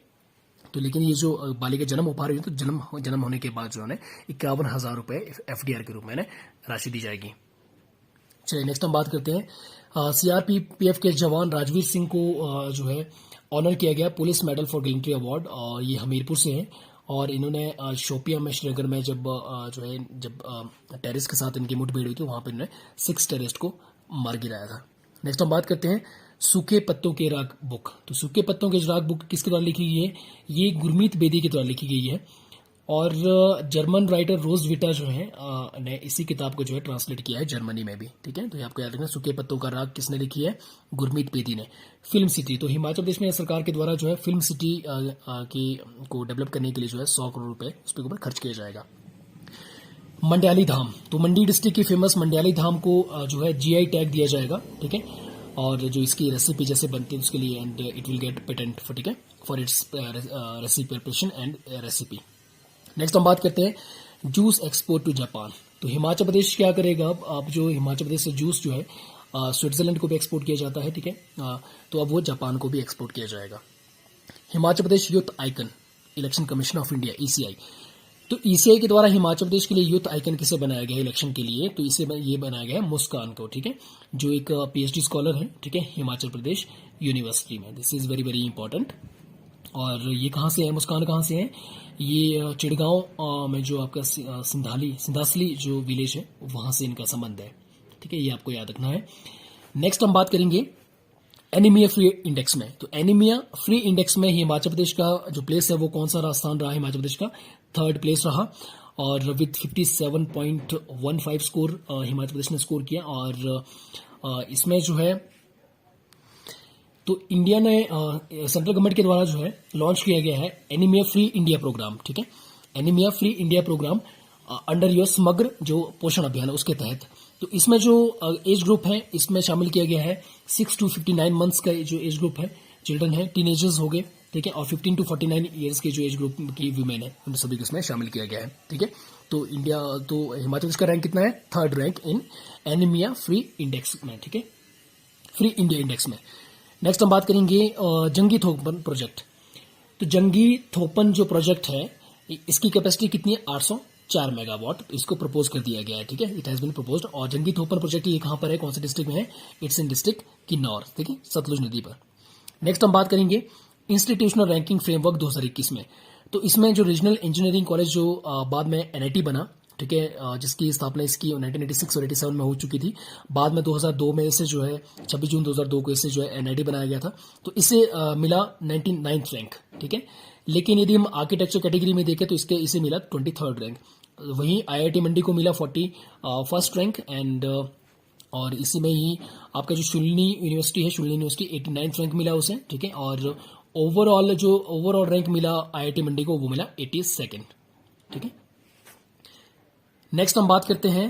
तो लेकिन ये जो बालिका जन्म उपहार योजना, तो जन्म होने के बाद जो है 51,000 रुपए एफडीआर के रूप में राशि दी जाएगी। चलिए नेक्स्ट हम बात करते हैं सीआरपीएफ के जवान राजवीर सिंह को जो है ऑनर किया गया police medal for gallantry award, और ये हमीरपुर से हैं। और इन्होंने शोपिया में श्रीनगर में जब टेररिस्ट के साथ इनकी मुठभेड़ हुई थी, वहां पर इन्होंने 6 टेररिस्ट को मार गिराया था। नेक्स्ट हम बात करते हैं सूखे पत्तों के राग बुक। तो सूखे पत्तों के राग बुक किसके द्वारा लिखी गई है? ये गुरमीत बेदी के द्वारा लिखी गई है, और जर्मन राइटर रोज विटा जो है ने इसी किताब को जो है ट्रांसलेट किया है जर्मनी में भी, ठीक है। तो ये आपको याद रखना, सूखे पत्तों का राग किसने लिखी है? गुरमीत बेदी ने। फिल्म सिटी, तो हिमाचल प्रदेश में सरकार के द्वारा जो है फिल्म सिटी को डेवलप करने के लिए जो है 100 करोड़ रुपए उसके ऊपर खर्च किया जाएगा। मंड्याली धाम, तो मंडी डिस्ट्रिक्ट की फेमस मंड्याली धाम को जो है जीआई टैग दिया जाएगा, ठीक है। और जो इसकी रेसिपी जैसे बनती है उसके लिए, and it will get patent for, ठीक है, for its recipe preparation and recipe. Next हम बात करते हैं जूस एक्सपोर्ट टू जापान। तो हिमाचल प्रदेश क्या करेगा? अब जो हिमाचल प्रदेश से जूस जो है स्विट्जरलैंड को भी एक्सपोर्ट किया जाता है, ठीक है, तो अब वो जापान को भी एक्सपोर्ट किया जाएगा। Himachal Pradesh youth icon, election commission of India ECI. तो ईसीआई के द्वारा हिमाचल प्रदेश के लिए यूथ आइकन किसे बनाया गया है इलेक्शन के लिए? तो इसे ये बनाया गया है मुस्कान को, ठीक है, जो एक पीएचडी स्कॉलर है, ठीक है, हिमाचल प्रदेश यूनिवर्सिटी में। This is very very important. और ये कहाँ से है? मुस्कान कहाँ से है? ये चिड़गांव में जो आपका सिंधासली जो विलेज है वहां से इनका संबंध है, ठीक है, ये आपको याद रखना है। नेक्स्ट हम बात करेंगे एनीमिया फ्री इंडेक्स में। तो एनीमिया फ्री इंडेक्स में हिमाचल प्रदेश का जो प्लेस है वो कौन सा स्थान रहा? हिमाचल प्रदेश का 3rd प्लेस रहा, और विथ 57.15 स्कोर हिमाचल प्रदेश ने स्कोर किया। और इसमें जो है तो इंडिया ने सेंट्रल गवर्नमेंट के द्वारा जो है लॉन्च किया गया है एनीमिया फ्री इंडिया प्रोग्राम, ठीक है, anaemia free India program under your Samagra जो पोषण अभियान है उसके तहत। तो इसमें जो एज ग्रुप है इसमें शामिल किया गया है 6 to 59 मंथ्स का जो एज ग्रुप है, चिल्ड्रन है, टीनेजर्स हो गए, ठीक है, और 15 to 49 ईयर्स के जो एज ग्रुप की वुमेन है उन सभी को इसमें शामिल किया गया है, ठीक है। तो हिमाचल प्रदेश का रैंक कितना है? 3rd rank in anaemia free index में, ठीक है, फ्री इंडिया इंडेक्स में। नेक्स्ट हम बात करेंगे जंगी थोपन प्रोजेक्ट। तो जंगी थोपन जो प्रोजेक्ट है इसकी कैपेसिटी कितनी है? 804 मेगावाट। इसको प्रपोज कर दिया गया है, ठीक है, इट हैज बीन प्रपोज्ड। और जंगी थोपन प्रोजेक्ट ये कहां पर है, कौन से डिस्ट्रिक्ट में है? इट्स इन डिस्ट्रिक्ट किन्नौर, ठीक है, सतलुज नदी पर। नेक्स्ट हम बात करेंगे इंस्टीट्यूशनल रैंकिंग फ्रेमवर्क 2021 में। तो इसमें जो रीजनल इंजीनियरिंग कॉलेज जो बाद में एनआईटी बना, ठीक है, जिसकी स्थापना इसकी 1986 और 87 में हो चुकी थी, बाद में 2002 में इसे जो है 26 जून 2002 को इसे जो है एनआईटी बनाया गया था। तो इसे मिला 99th रैंक, ठीक है। लेकिन यदि हम आर्किटेक्चर कैटेगरी में देखें तो इसे मिला 23rd रैंक। वहीं आईआईटी मंडी को मिला 41st रैंक, एंड और इसी में ही आपका जो शुल्नी यूनिवर्सिटी 89th रैंक मिला उसे, ठीक है। और ओवरऑल रैंक मिला आईआईटी मंडी को, वो मिला 82nd, ठीक है। नेक्स्ट हम बात करते हैं,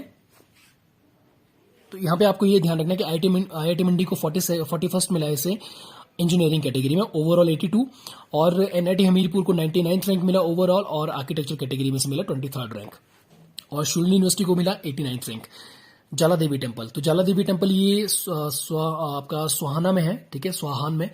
तो यहां पे आपको ये ध्यान रखना है कि आईआईटी मंडी को 41st मिला इसे इंजीनियरिंग कैटेगरी में, ओवरऑल 82, और एनआईटी हमीरपुर को 99th रैंक मिला ओवरऑल, और आर्किटेक्चर कैटेगरी में से मिला 23rd रैंक, और शुल्नी यूनिवर्सिटी को मिला 89th रैंक। जाला देवी टेम्पल, तो जाला देवी टेम्पल ये आपका स्वाहाना में है, ठीक है, स्वाहान में,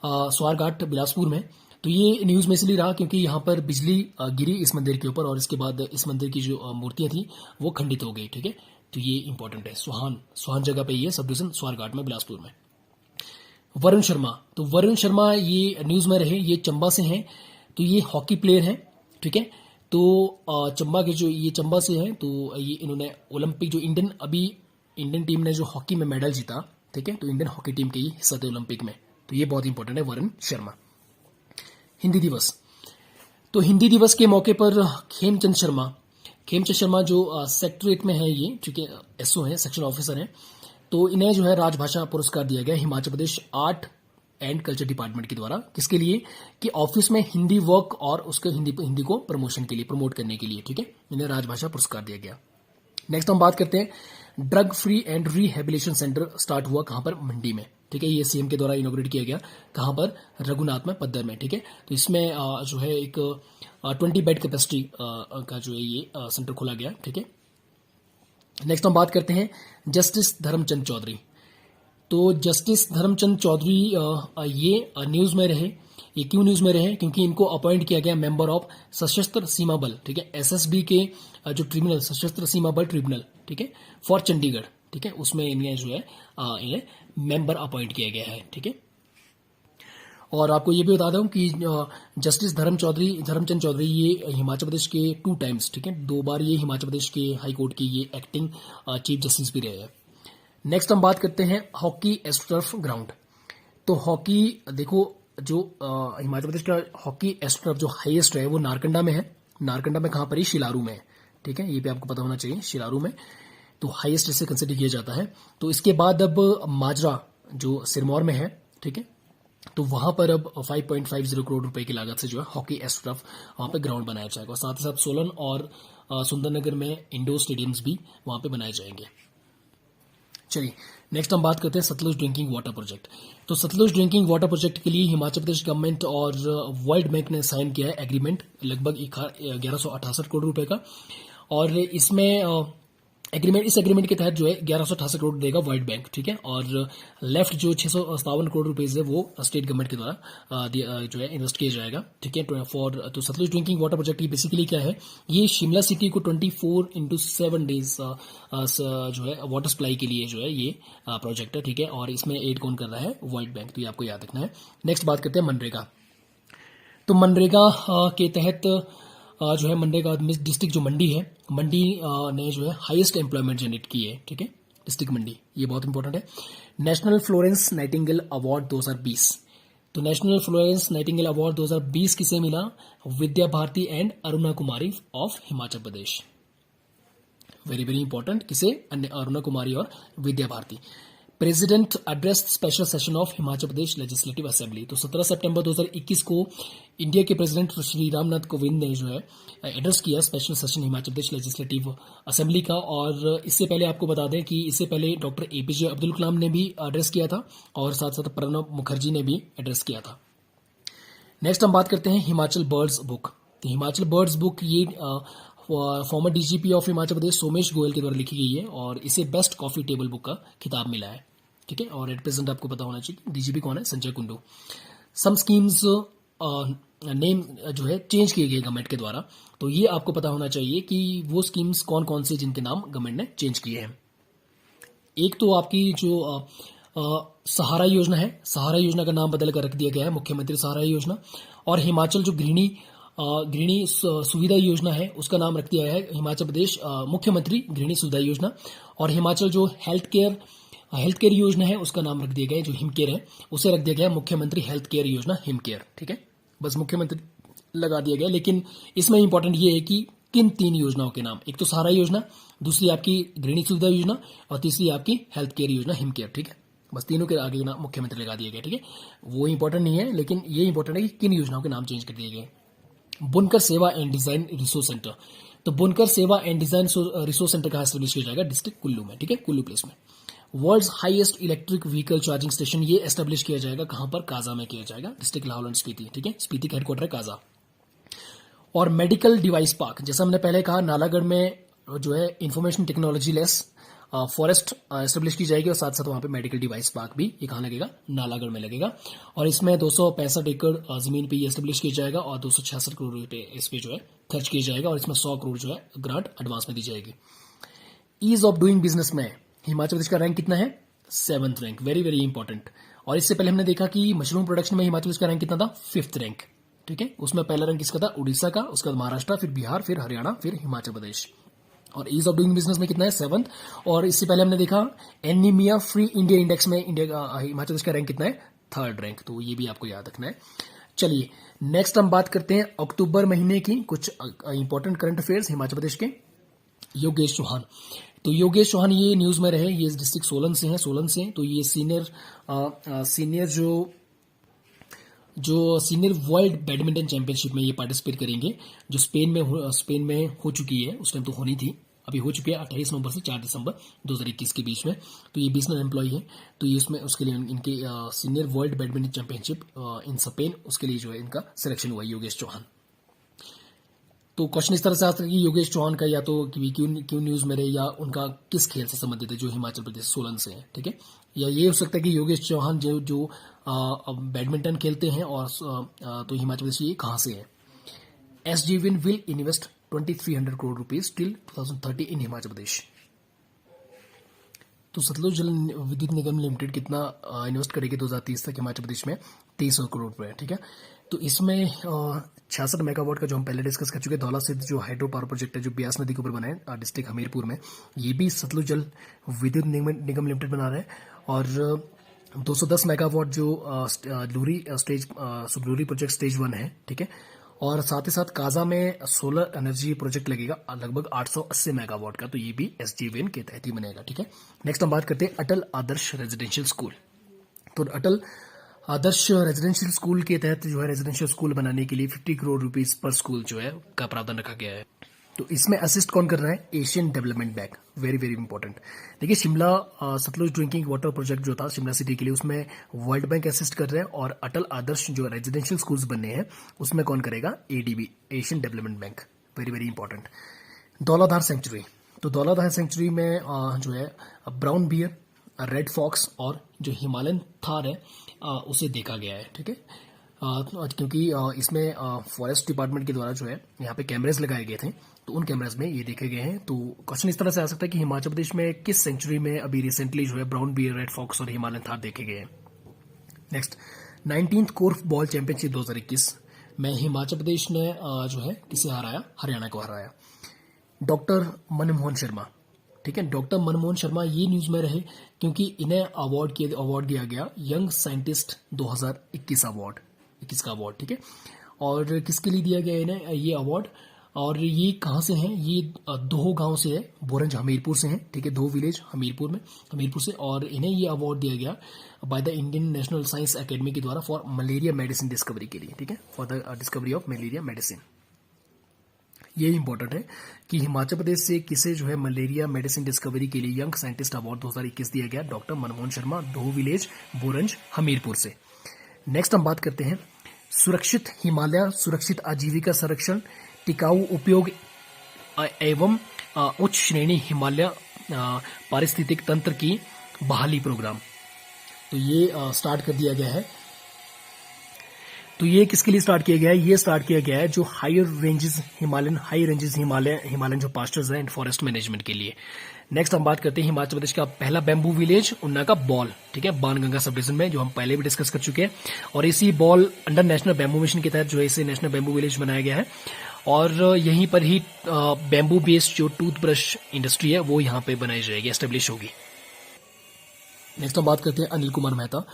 स्वारघाट बिलासपुर में। तो ये न्यूज में इसलिए रहा क्योंकि यहाँ पर बिजली गिरी इस मंदिर के ऊपर, और इसके बाद इस मंदिर की जो मूर्तियां थी वो खंडित हो गई, ठीक है। तो ये इंपॉर्टेंट है, स्वाहान जगह पे ये सब डिवीजन स्वारघाट में बिलासपुर में। वरुण शर्मा, तो वरुण शर्मा ये न्यूज में रहे, ये चंबा से हैं, तो ये हॉकी प्लेयर हैं, ठीक है। तो चंबा से हैं, तो ये इन्होंने ओलंपिक जो इंडियन टीम ने जो हॉकी में मेडल जीता, ठीक है, तो इंडियन हॉकी टीम के ही हिस्सा थे ओलंपिक में, तो ये बहुत इंपॉर्टेंट है वरुण शर्मा। हिंदी दिवस, तो हिंदी दिवस के मौके पर खेमचंद शर्मा जो सेक्रेटरीट में है, ये चूंकि एसओ है, सेक्शन ऑफिसर है, तो इन्हें जो है राजभाषा पुरस्कार दिया गया। Himachal Pradesh art and culture department के द्वारा, किसके लिए कि ऑफिस में हिंदी वर्क और उसके हिंदी को प्रमोशन के लिए, प्रमोट करने के लिए, ठीक है, इन्हें राजभाषा पुरस्कार दिया गया। नेक्स्ट हम बात करते हैं drug free and rehabilitation centre start हुआ कहां पर, मंडी में, ठीक है, ये सीएम के द्वारा इनोग्रेट किया गया, कहां पर, रघुनाथ में, पद्दर में, ठीक है। तो इसमें जो है एक 20 बेड कैपेसिटी का जो है ये सेंटर खोला गया, ठीक है। नेक्स्ट हम बात करते हैं जस्टिस धर्मचंद चौधरी। तो जस्टिस धर्मचंद चौधरी ये न्यूज में रहे, ये क्यों न्यूज में रहे, क्योंकि इनको अपॉइंट किया गया मेंबर ऑफ सशस्त्र सीमा बल, ठीक है, एसएसबी के जो ट्रिब्यूनल, सशस्त्र सीमा बल ट्रिब्यूनल, ठीक है, फॉर चंडीगढ़, ठीक है, उसमें इन्हें जो है इन्हें मेंबर अपॉइंट किया गया है, ठीक है। और आपको ये भी बता दूं कि जस्टिस धर्मचंद चौधरी ये हिमाचल प्रदेश के 2 टाइम्स, ठीक है, 2 बार ये हिमाचल प्रदेश के हाई कोर्ट के ये एक्टिंग चीफ जस्टिस भी रहे हैं। नेक्स्ट हम बात करते हैं हॉकी एस्ट्रफ ग्राउंड। तो हॉकी देखो, जो हिमाचल प्रदेश का हॉकी एस्ट्रफ जो हाईएस्ट है वो नारकंडा में है। नारकंडा में कहां पर ही, शिलारू में है, ठीक है, ये भी आपको पता होना चाहिए, शिलारू में, तो हाईएस्ट इसे कंसिडर किया जाता है। तो इसके बाद अब माजरा जो सिरमौर में है, ठीक है, तो वहां पर अब 5.50 करोड़ रुपए की लागत से जो है हॉकी एस्ट्रफ वहां पे ग्राउंड बनाया जाएगा। और साथ ही साथ सोलन और सुंदरनगर में इंडोर स्टेडियम्स भी वहां पे बनाए जाएंगे। चलिए नेक्स्ट हम बात करते हैं सतलुज ड्रिंकिंग वाटर प्रोजेक्ट। तो सतलुज ड्रिंकिंग वाटर प्रोजेक्ट के लिए हिमाचल प्रदेश गवर्नमेंट और वर्ल्ड बैंक ने साइन किया है एग्रीमेंट, लगभग 1168 करोड़ रुपए का। और इसमें इस एग्रीमेंट के तहत जो है 1168 करोड़ देगा वर्ल्ड बैंक, ठीक है, और लेफ्ट जो 657 करोड़ रुपीज है वो स्टेट गवर्नमेंट के द्वारा जो है इन्वेस्ट किया जाएगा, ठीक है, फॉर। तो सतलुज ड्रिंकिंग वाटर प्रोजेक्ट ये बेसिकली क्या है, ये शिमला सिटी को 24/7 डेज जो है वाटर सप्लाई के लिए जो है ये प्रोजेक्ट है, ठीक है, और इसमें एड कौन कर रहा है, वर्ल्ड बैंक, तो ये आपको याद रखना है। नेक्स्ट बात करते हैं मनरेगा। तो मनरेगा के तहत जो है मनरेगा डिस्ट्रिक्ट जो मंडी है, मंडी ने जो है हाईएस्ट एम्प्लॉयमेंट जनरेट की है, ठीक है, डिस्ट्रिक्ट मंडी, ये बहुत इंपॉर्टेंट है। National Florence Nightingale award 2020। तो नेशनल फ्लोरेंस नाइटिंगेल अवार्ड 2020 किसे मिला, Vidya Bharti and Aruna Kumari of Himachal Pradesh. Very very important, किसे, अरुणा कुमारी और Vidya Bharti. President address special session of Himachal Pradesh legislative assembly. तो 17 सितंबर 2021 को इंडिया के प्रेसिडेंट श्री रामनाथ कोविंद ने जो है एड्रेस किया special session Himachal Pradesh legislative assembly का। और इससे पहले आपको बता दें कि इससे पहले डॉक्टर एपीजे अब्दुल कलाम ने भी एड्रेस किया था और साथ साथ प्रणब मुखर्जी ने भी एड्रेस किया था। नेक्स्ट हम बात करते हैं हिमाचल बर्ड्स बुक। तो हिमाचल बर्ड्स बुक ये फॉर्मर डीजीपी ऑफ हिमाचल प्रदेश सोमेश गोयल के द्वारा लिखी गई है और इसे बेस्ट कॉफी टेबल बुक का खिताब मिला है, ठीक है। और एट प्रेजेंट आपको पता होना चाहिए डीजीपी कौन है, Sanjay Kundu. Some schemes name जो है चेंज किए गए गवर्नमेंट के द्वारा, तो ये आपको पता होना चाहिए कि वो स्कीम्स कौन कौन से जिनके नाम गवर्नमेंट ने चेंज किए हैं। एक तो आपकी जो सहारा योजना है, सहारा योजना का नाम बदल कर रख दिया गया है मुख्यमंत्री सहारा योजना। और हिमाचल जो गृहिणी सुविधा योजना है उसका नाम रख दिया है हिमाचल प्रदेश मुख्यमंत्री गृहिणी सुविधा योजना। और हिमाचल जो हेल्थ केयर योजना है उसका नाम रख दिया गया है, जो हिमकेयर है उसे रख दिया गया मुख्यमंत्री हेल्थ केयर योजना हिमकेयर, ठीक है, बस मुख्यमंत्री लगा दिया गया। लेकिन इसमें इंपॉर्टेंट ये है कि किन 3 योजनाओं के नाम, एक तो सहारा योजना, दूसरी आपकी गृहिणी सुविधा योजना और तीसरी आपकी हेल्थ केयर योजना हिमकेयर, ठीक है, बस तीनों के आगे नाम मुख्यमंत्री लगा दिया गया, ठीक है। वो इंपॉर्टेंट नहीं है, लेकिन ये इंपॉर्टेंट है कि किन योजनाओं के नाम चेंज कर दिए गए। बुनकर Seva and design resource centre. तो Bunkar Seva and design resource centre कहां एस्टेब्लिश किया जाएगा, डिस्ट्रिक्ट कुल्लू में, ठीक है, कुल्लू प्लेस में। World's highest electric vehicle charging station ये एस्टेब्लिश किया जाएगा कहां पर, काजा में किया जाएगा, डिस्ट्रिक्ट लाहौल एंड स्पीति, ठीक है, स्पीति का हेडक्वार्टर है काजा। और मेडिकल डिवाइस पार्क, जैसा हमने पहले कहा नालागढ़ में जो है information technology less forest establish की जाएगी और साथ साथ वहां पे मेडिकल डिवाइस पार्क भी ये कहां लगेगा, नालागढ़ में लगेगा। और इसमें 265 एकड़ जमीन पे एस्टेब्लिश किया जाएगा और 266 करोड़ रुपए इस पे जो है खर्च किया जाएगा और इसमें 100 करोड़ जो है ग्रांट एडवांस में दी जाएगी। ईज ऑफ डूइंग बिजनेस में हिमाचल प्रदेश का रैंक कितना है, 7th rank, very very important. और इससे पहले हमने देखा कि मशरूम प्रोडक्शन में हिमाचल प्रदेश का रैंक कितना था, 5th रैंक, ठीक है। उसमें पहला रैंक किसका था, उड़ीसा का, उसके बाद महाराष्ट्र, फिर बिहार, फिर हरियाणा, फिर हिमाचल प्रदेश। और ईज ऑफ डूइंग बिजनेस में कितना है, 7th। और इससे पहले हमने देखा एनीमिया फ्री इंडिया इंडेक्स में इंडिया का हिमाचल प्रदेश का रैंक कितना है, 3rd रैंक, तो ये भी आपको याद रखना है। चलिए नेक्स्ट हम बात करते हैं अक्टूबर महीने की कुछ important current affairs Himachal Pradesh के। योगेश चौहान, तो योगेश चौहान ये न्यूज में रहे, ये डिस्ट्रिक्ट सोलन से हैं, तो ये सीनियर जो जो सीनियर वर्ल्ड बैडमिंटन चैंपियनशिप में ये पार्टिसिपेट करेंगे, जो स्पेन में हो चुकी है, उस टाइम तो होनी थी, अभी हो चुकी है 28 नवंबर से 4 दिसंबर 2021 के बीच में। तो ये बिजनेस एम्प्लॉय है, तो ये उसमें उसके लिए इनके senior world badminton championship in Spain, उसके लिए जो है इनका सिलेक्शन हुआ योगेश चौहान। तो क्वेश्चन इस तरह से आ सकता है कि योगेश चौहान का या तो क्यों न्यूज में रहे, या उनका किस खेल से संबंधित है जो हिमाचल प्रदेश सोलन से है, ठीक है। या ये हो सकता है कि योगेश चौहान जो बैडमिंटन खेलते हैं और तो हिमाचल प्रदेश ये कहाँ से है। SJVN will invest 2300 crore rupees till 2030 इन हिमाचल प्रदेश। तो सतलुज जल विद्युत निगम लिमिटेड कितना इन्वेस्ट करेगी 2030 तक हिमाचल प्रदेश में, 2300 करोड़ रुपए, ठीक है। तो इसमें 66 मेगावाट का जो हम पहले डिस्कस कर चुके हैं धौला सिद्ध जो हाइड्रो पावर प्रोजेक्ट है जो ब्यास नदी के ऊपर बना है डिस्ट्रिक्ट हमीरपुर में, ये भी सतलुज जल विद्युत निगम लिमिटेड बना रहा है। और 210 मेगावाट जो सुगलूरी प्रोजेक्ट स्टेज 1 है, ठीक है। और साथ ही साथ काजा में सोलर एनर्जी प्रोजेक्ट लगेगा लगभग 880 मेगावाट का, तो ये भी SJVN के तहत ही बनेगा, ठीक है। नेक्स्ट हम बात करते हैं अटल आदर्श रेजिडेंशियल स्कूल। तो अटल आदर्श रेजिडेंशियल स्कूल के तहत जो है रेजिडेंशियल स्कूल बनाने के लिए 50 करोड़ रुपीस पर स्कूल जो है का प्रावधान रखा गया है। तो इसमें असिस्ट कौन कर रहा है, Asian development bank, very very important. देखिए Shimla Satluj drinking water project जो था शिमला सिटी के लिए, उसमें वर्ल्ड बैंक असिस्ट कर रहे हैं। और अटल आदर्श जो रेजिडेंशियल स्कूल्स बनने हैं उसमें कौन करेगा, ADB, Asian development bank, very very important. Dhauladhar sanctuary, तो धौलाधार सेंचुरी में जो है ब्राउन बियर, रेड फॉक्स और जो हिमालयन थार है उसे देखा गया है, ठीक है। क्योंकि इसमें फॉरेस्ट डिपार्टमेंट के द्वारा जो है यहाँ पे कैमरेज लगाए गए थे, तो उन कैमरेज में ये देखे गए हैं। तो क्वेश्चन इस तरह से आ सकता है कि हिमाचल प्रदेश में किस सेंचुरी में अभी रिसेंटली जो है ब्राउन बियर, रेड फॉक्स और हिमालयन थार देखे गए हैं। Next 19th Corfu ball championship 2021 में हिमाचल प्रदेश ने जो है किसे हराया, हरियाणा को हराया। डॉक्टर मनमोहन शर्मा, ठीक है, डॉक्टर मनमोहन शर्मा ये न्यूज में रहे क्योंकि इन्हें अवार्ड दिया गया यंग साइंटिस्ट 2021 अवार्ड, 21 का अवार्ड, ठीक है। और किसके लिए दिया गया इन्हें ये अवार्ड, और ये कहाँ से हैं, ये दो गांव से है, बोरंज हमीरपुर से हैं, ठीक है, 2 विलेज हमीरपुर से। और इन्हें ये अवार्ड दिया गया by the Indian national science academy के द्वारा फॉर मलेरिया मेडिसिन डिस्कवरी के लिए, ठीक है, for the discovery of malaria medicine. ये इंपॉर्टेंट है कि हिमाचल प्रदेश से किसे जो है मलेरिया मेडिसिन डिस्कवरी के लिए यंग साइंटिस्ट अवार्ड 2021 दिया गया, डॉक्टर मनमोहन शर्मा, 2 विलेज बोरंज हमीरपुर से। नेक्स्ट हम बात करते हैं सुरक्षित हिमालय सुरक्षित आजीविका संरक्षण टिकाऊ उपयोग एवं उच्च श्रेणी हिमालय पारिस्थितिक तंत्र की बहाली प्रोग्राम। तो ये स्टार्ट कर दिया गया है। तो ये किसके लिए स्टार्ट किया गया है, ये स्टार्ट किया गया है जो हाई रेंजेस हिमालयन जो पास्टर्स हैं एंड फॉरेस्ट मैनेजमेंट के लिए। नेक्स्ट हम बात करते हैं हिमाचल प्रदेश का पहला बैम्बू विलेज उन्ना का बॉल, ठीक है, बाणगंगा सब डिवीजन में, जो हम पहले भी डिस्कस कर चुके हैं। और इसी ball under national bamboo mission के तहत जो है इसे नेशनल बैम्बू विलेज बनाया गया है। और यहीं पर ही बैम्बू बेस्ड जो टूथब्रश इंडस्ट्री है वो यहाँ पे बनाई जाएगी, एस्टेब्लिश होगी। नेक्स्ट हम बात करते हैं अनिल कुमार मेहता।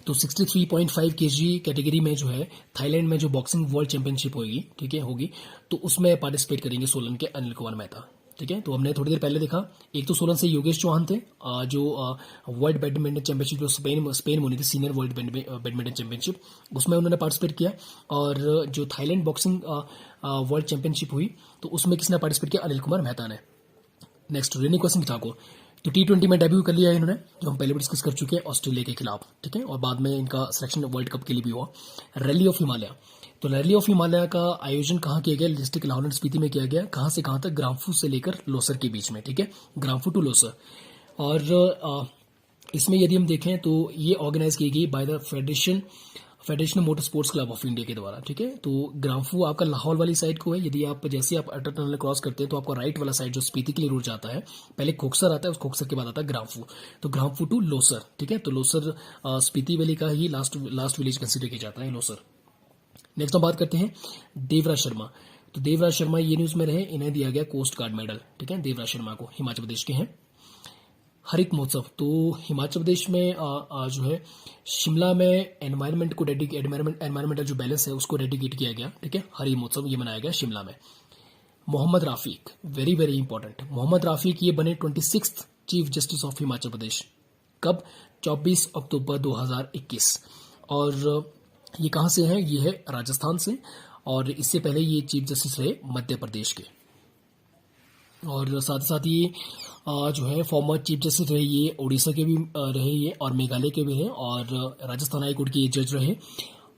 तो 63.5 kg कैटेगरी में जो है थाईलैंड में जो बॉक्सिंग वर्ल्ड चैंपियनशिप होगी, ठीक है, होगी, तो उसमें पार्टिसिपेट करेंगे सोलन के अनिल कुमार मेहता, ठीक है। तो हमने थोड़ी देर पहले देखा, एक तो सोलन से योगेश चौहान थे जो वर्ल्ड बैडमिंटन चैंपियनशिप जो स्पेन में होनी थी, सीनियर वर्ल्ड बैडमिंटन चैंपियनशिप, उसमें उन्होंने पार्टिसिपेट किया। और जो थाईलैंड बॉक्सिंग वर्ल्ड चैंपियनशिप हुई तो उसमें किसने पार्टिसिपेट किया, अनिल कुमार मेहता ने। नेक्स्ट रेणुका सिंह ठाकुर, तो T20 में डेब्यू कर लिया है इन्होंने, जो हम पहले भी डिस्कस कर चुके हैं, ऑस्ट्रेलिया के खिलाफ, ठीक है। और बाद में इनका सिलेक्शन वर्ल्ड कप के लिए भी हुआ। रैली ऑफ हिमालय, तो रैली ऑफ हिमालय का आयोजन कहाँ किया गया, डिस्ट्रिक्ट लाहौल एंड स्पीति में किया गया। कहाँ से कहाँ तक, ग्राम्फू से लेकर लोसर के बीच में, ठीक है, ग्राम्फू टू लोसर। और इसमें यदि हम देखें तो ये ऑर्गेनाइज की गई by the federation motor sports club of India के द्वारा, ठीक है। तो ग्राम्फू आपका लाहौल वाली साइड को है, यदि आप जैसे आप अटल टनल क्रॉस करते हैं तो आपका राइट वाला साइड जो स्पीति के लिए रूट जाता है, पहले खोखसर आता है, उस खोखसर के बाद आता है ग्राम्फू, तो ग्राम्फू टू लोसर, ठीक है। तो लोसर स्पीति वैली का ही लास्ट विलेज कंसिडर किया जाता है लोसर। नेक्स्ट हम बात करते हैं देवराज शर्मा। तो देवराज शर्मा ये न्यूज में रहे, इन्हें दिया गया कोस्ट गार्ड मेडल, ठीक है, देवराज शर्मा को, हिमाचल प्रदेश के हैं। हरित महोत्सव, तो हिमाचल प्रदेश में जो है शिमला में एनवायरमेंट को एनवायरमेंटल जो बैलेंस है उसको डेडिकेट किया गया, ठीक है, हरित महोत्सव ये मनाया गया शिमला में। Mohammad Rafiq, very very important, Mohammad Rafiq ये बने 26th chief justice of Himachal Pradesh, कब, 24 अक्टूबर 2021। और ये कहाँ से है? ये है राजस्थान से, और इससे पहले ये चीफ जस्टिस रहे मध्य प्रदेश के। और साथ ही साथ ये जो है फॉर्मर चीफ जस्टिस रहे ये उड़ीसा के भी रहे ये, और मेघालय के भी हैं, और राजस्थान हाई कोर्ट के ये जज रहे।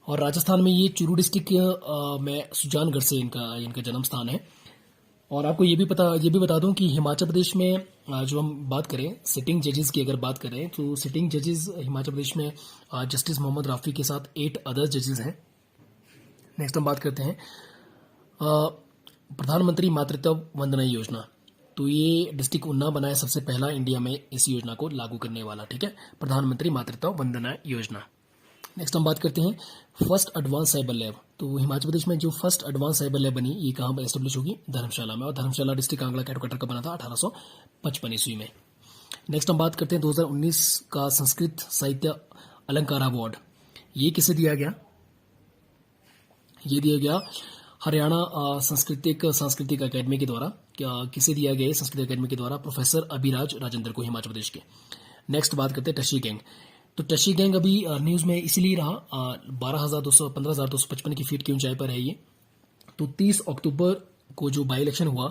और राजस्थान में ये चूरू डिस्ट्रिक्ट में सुजानगढ़ से इनका इनका जन्म स्थान है। और आपको ये भी बता दूं कि हिमाचल प्रदेश में जो हम बात करें सिटिंग जजेस की, अगर बात करें तो सिटिंग जजेस हिमाचल प्रदेश में जस्टिस मोहम्मद राफी के साथ 8 अदर जजेस हैं। नेक्स्ट हम बात करते हैं प्रधानमंत्री मातृत्व वंदना योजना। तो ये डिस्ट्रिक्ट उन्ना बना है सबसे पहला इंडिया में इस योजना को लागू करने वाला, ठीक है, प्रधानमंत्री मातृत्व वंदना योजना। नेक्स्ट हम बात करते हैं फर्स्ट एडवांस साइबर लैब। तो हिमाचल प्रदेश में जो फर्स्ट एडवांस साइबर लैब बनी ये कहाँ पर एस्टेब्लिश होगी? धर्मशाला में, और धर्मशाला डिस्ट्रिक्ट कांगड़ा के हेडक्वार्टर का बना था 1855 ईस्वी में। नेक्स्ट हम बात करते हैं 2019 का संस्कृत साहित्य अलंकार अवार्ड। ये किसे दिया गया? ये दिया गया हरियाणा सांस्कृतिक अकेडमी के द्वारा। किसे दिया गया? संस्कृत अकेडमी के द्वारा प्रोफेसर अभिराज राजेंद्र को, हिमाचल प्रदेश के। नेक्स्ट बात करते हैं टशी गैंग। तो टशी गैंग अभी न्यूज में इसलिए रहा 15,255 की फीट की ऊंचाई पर है ये। तो 30 अक्टूबर को जो बाई इलेक्शन हुआ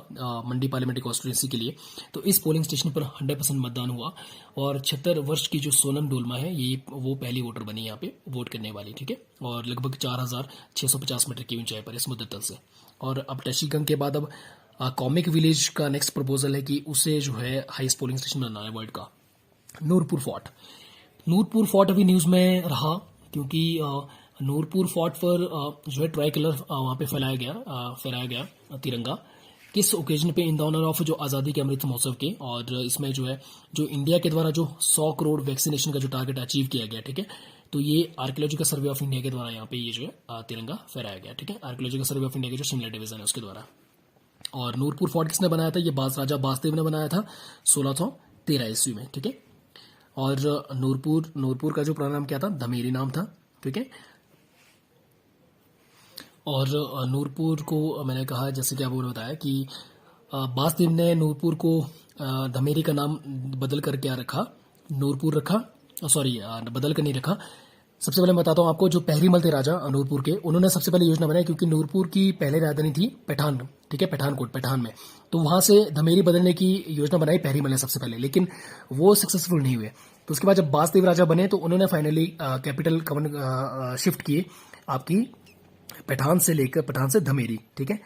मंडी पार्लियामेंट्री कॉन्स्टिट्यूंसी के लिए, तो इस पोलिंग स्टेशन पर 100% मतदान हुआ, और 76 वर्ष की जो सोनम डोलमा है ये वो पहली वोटर बनी यहाँ पे वोट करने वाली, ठीक है, और लगभग 4,650 मीटर की ऊंचाई पर इस मुद्दतल से। और अब टशी गैंग के बाद अब कॉमिक विलेज का नेक्स्ट प्रपोजल है कि उसे जो है हाईएस्ट पोलिंग स्टेशन बनाना है वर्ल्ड का। नूरपुर फोर्ट अभी न्यूज में रहा क्योंकि नूरपुर फोर्ट पर जो है ट्राई कलर वहां पे फहराया गया तिरंगा। किस ओकेजन पे? इन द ऑनर ऑफ जो आज़ादी के अमृत महोत्सव के, और इसमें जो है जो इंडिया के द्वारा जो 100 करोड़ वैक्सीनेशन का जो टारगेट अचीव किया गया, ठीक है, तो ये आर्कियोलॉजिकल सर्वे ऑफ इंडिया के द्वारा यहाँ पे ये जो है तिरंगा फहराया गया, ठीक है, आर्कियोलॉजिकल सर्वे ऑफ इंडिया के जो शिमला डिवीजन है उसके द्वारा। और नूरपुर फोर्ट किसने बनाया था? ये राजा बासदेव ने बनाया था 1613 ईस्वी में, ठीक है। और नूरपुर का जो पूरा नाम क्या था? धमेरी नाम था, ठीक है। और नूरपुर को मैंने कहा जैसे कि आपको बताया कि बासदेव ने नूरपुर को धमेरी का नाम बदल कर क्या रखा? नूरपुर रखा, सॉरी बदल कर नहीं रखा। सबसे पहले मैं बताता हूँ आपको, जो पहरीमल थे राजा नूरपुर के, उन्होंने सबसे पहले योजना बनाई क्योंकि नूरपुर की पहले राजधानी थी पैठान, ठीक है, पैठान में, तो वहां से धमेरी बदलने की योजना बनाई पहरीमल ने सबसे पहले, लेकिन वो सक्सेसफुल नहीं हुए। तो उसके बाद जब बासदेव राजा बने तो उन्होंने फाइनली कैपिटल शिफ्ट किए आपकी पैठान से धमेरी, ठीक है।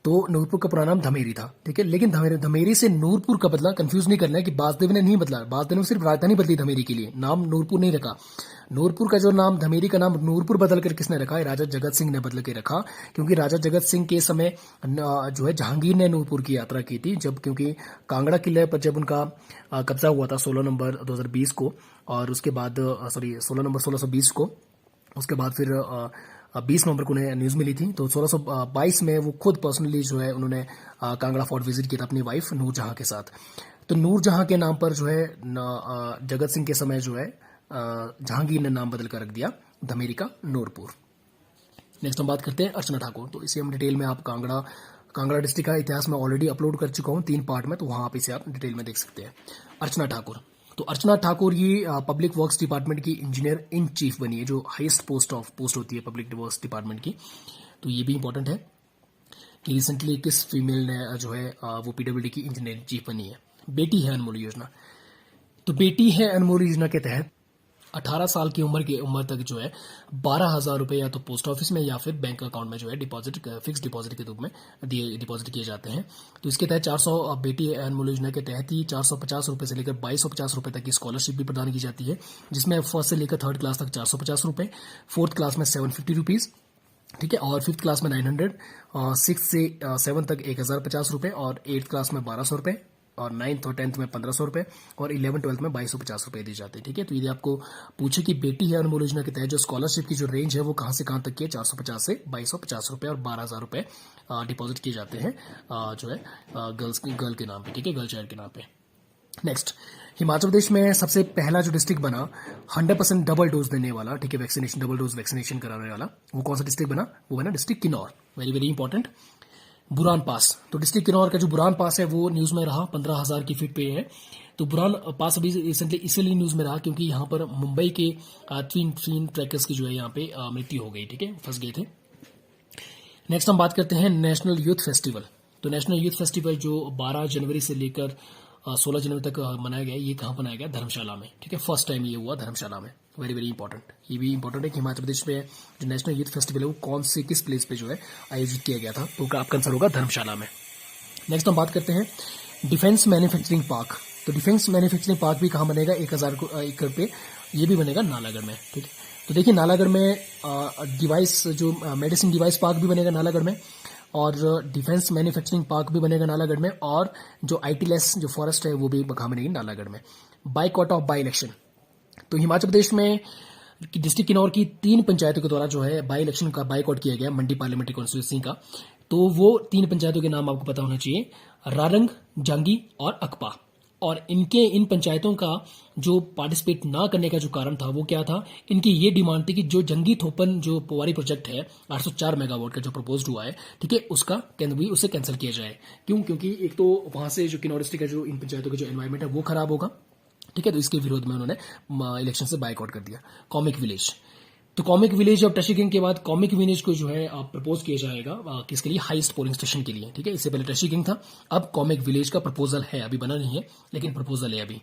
तो नूरपुर का पुराना नाम धमेरी था, ठीक है, लेकिन धमेरी से नूरपुर का बदला, कंफ्यूज नहीं करना है कि बासदेव ने नहीं बदला, बासदेव ने सिर्फ राजधानी बदली धमेरी के लिए, नाम नूरपुर नहीं रखा। नूरपुर का जो नाम धमेरी का नाम नूरपुर बदल कर किसने रखा है? राजा जगत सिंह ने बदल के रखा, क्योंकि राजा जगत सिंह के समय जो है जहांगीर ने नूरपुर की यात्रा की थी, जब क्योंकि कांगड़ा किले पर जब उनका कब्जा हुआ था 16 नवंबर 2020 को, और उसके बाद 16 नवंबर 1620 को, उसके बाद फिर 20 नवंबर को उन्हें न्यूज मिली थी। तो 1622 में वो खुद पर्सनली जो है उन्होंने कांगड़ा फोर्ट विजिट किया था अपनी वाइफ नूरजहां के साथ। तो नूरजहां के नाम पर जो है जगत सिंह के समय जो है जहांगीर ने नाम बदल कर रख दिया धमेरी का नूरपुर। नेक्स्ट हम बात करते हैं अर्चना ठाकुर। तो इसे हम डिटेल में आप कांगड़ा डिस्ट्रिक्ट का इतिहास में ऑलरेडी अपलोड कर चुका हूं 3 पार्ट में, तो वहां आप इसे आप डिटेल में देख सकते हैं। अर्चना ठाकुर, तो अर्चना ठाकुर ये पब्लिक वर्क्स डिपार्टमेंट की इंजीनियर इन चीफ बनी है, जो हाईएस्ट पोस्ट होती है पब्लिक वर्क्स डिपार्टमेंट की। तो ये भी इंपॉर्टेंट है कि रिसेंटली किस फीमेल ने जो है वो पीडब्ल्यूडी की इंजीनियर इन चीफ बनी है। बेटी है अनमोल योजना, तो बेटी है अनमोल योजना के तहत 18 साल की उम्र तक जो है 12,000 रुपए या तो पोस्ट ऑफिस में या फिर बैंक अकाउंट में जो है फिक्स डिपॉजिट के रूप में डिपॉजिट किए जाते हैं। तो इसके तहत 400 बेटी अनमोल योजना के तहत ही 450 रुपए से लेकर 2250 रुपए तक की स्कॉलरशिप भी प्रदान की जाती है, जिसमें फर्स्ट से लेकर 3rd क्लास तक 450 रुपए, 4th क्लास में 750 रुपीज, ठीक है, और 5th क्लास में 900, 6th से 7th तक 1050 रुपए, और 8th क्लास में 1200 रुपए, और 9th और 10th में 1500 रुपए, और 11th 12th में 2250 रुपए दिए जाते हैं, ठीक है। तो यदि आपको पूछे कि बेटी है अनमोल योजना के तहत जो स्कॉलरशिप की जो रेंज है वो कहां से कहां तक की है, 450 से 2250 रुपए और 12,000 रुपए डिपॉजिट किए जाते हैं जो है गर्ल के नाम पे, ठीक है, गर्ल चाइल्ड के नाम पे। नेक्स्ट, हिमाचल प्रदेश में सबसे पहला जो डिस्ट्रिक्ट बना 100% डबल डोज देने वाला, ठीक है, वैक्सीनेशन डबल डोज वैक्सीनेशन कराने वाला, वो कौन सा डिस्ट्रिक्ट बना? वो बना district Kinnaur. Very very important. Buran pass. तो डिस्ट्रिक्ट किन्नौर का जो बुरान पास है वो न्यूज में रहा, 15,000 की फीट पे है। तो बुरान पास अभी रिसेंटली इसलिए न्यूज में रहा क्योंकि यहाँ पर मुंबई के ट्विन ट्रैकर्स की जो है यहाँ पे मृत्यु हो गई, ठीक है, फंस गए थे। नेक्स्ट हम बात करते हैं नेशनल यूथ फेस्टिवल। तो नेशनल यूथ फेस्टिवल जो 12 जनवरी से लेकर 16 जनवरी तक मनाया गया, ये कहाँ मनाया गया? धर्मशाला में, ठीक है। फर्स्ट टाइम ये हुआ धर्मशाला में। वेरी वेरी इंपॉर्टेंट, ये भी इंपॉर्टेंट है कि हिमाचल प्रदेश में जो नेशनल यूथ फेस्टिवल है वो कौन से किस प्लेस पे जो है आयोजित किया गया था, तो आपका आंसर होगा धर्मशाला में। नेक्स्ट हम बात करते हैं डिफेंस मैन्युफैक्चरिंग पार्क। तो डिफेंस मैन्युफैक्चरिंग पार्क भी कहाँ बनेगा? 1,000 एकड़ पे ये भी बनेगा नालागढ़ में, ठीक है। तो देखिए नालागढ़ में डिवाइस जो मेडिसिन डिवाइस पार्क भी बनेगा नालागढ़ में, और डिफेंस मैन्युफैक्चरिंग पार्क भी बनेगा नालागढ़ में, और जो IT लेस जो फॉरेस्ट है वो भी कहाँ बनेगी? नालागढ़ में। Boycott of by election. तो हिमाचल प्रदेश में डिस्ट्रिक्ट किन्नौर की 3 पंचायतों के द्वारा जो है बाई इलेक्शन का बाइकआउट किया गया, मंडी पार्लियामेंट्री कॉन्स्टिट्यूंसी का। तो वो 3 पंचायतों के नाम आपको पता होना चाहिए, रारंग, जांगी और अकपा। और इन पंचायतों का जो पार्टिसिपेट ना करने का जो कारण था वो क्या था? इनकी ये डिमांड थी कि जो जंगी थोपन जो पोवारी प्रोजेक्ट है 804 मेगावाट का जो प्रपोज्ड हुआ है, ठीक है, उसे कैंसिल किया जाए। क्यों? क्योंकि एक तो वहां से जो किन्नौर डिस्ट्रिक्ट का जो इन पंचायतों का जो एनवायरमेंट है वो खराब होगा, ठीक है। तो इसके विरोध में उन्होंने इलेक्शन से बाइकआउट कर दिया। Comic village. तो कॉमिक विलेज और टशीकिंग के बाद कॉमिक विलेज को जो है प्रपोज किया जाएगा किसके लिए? हाईएस्ट पोलिंग स्टेशन के लिए, ठीक है। इससे पहले टशीकिंग था, अब कॉमिक विलेज का प्रपोजल है, अभी बना नहीं है लेकिन प्रपोजल है अभी।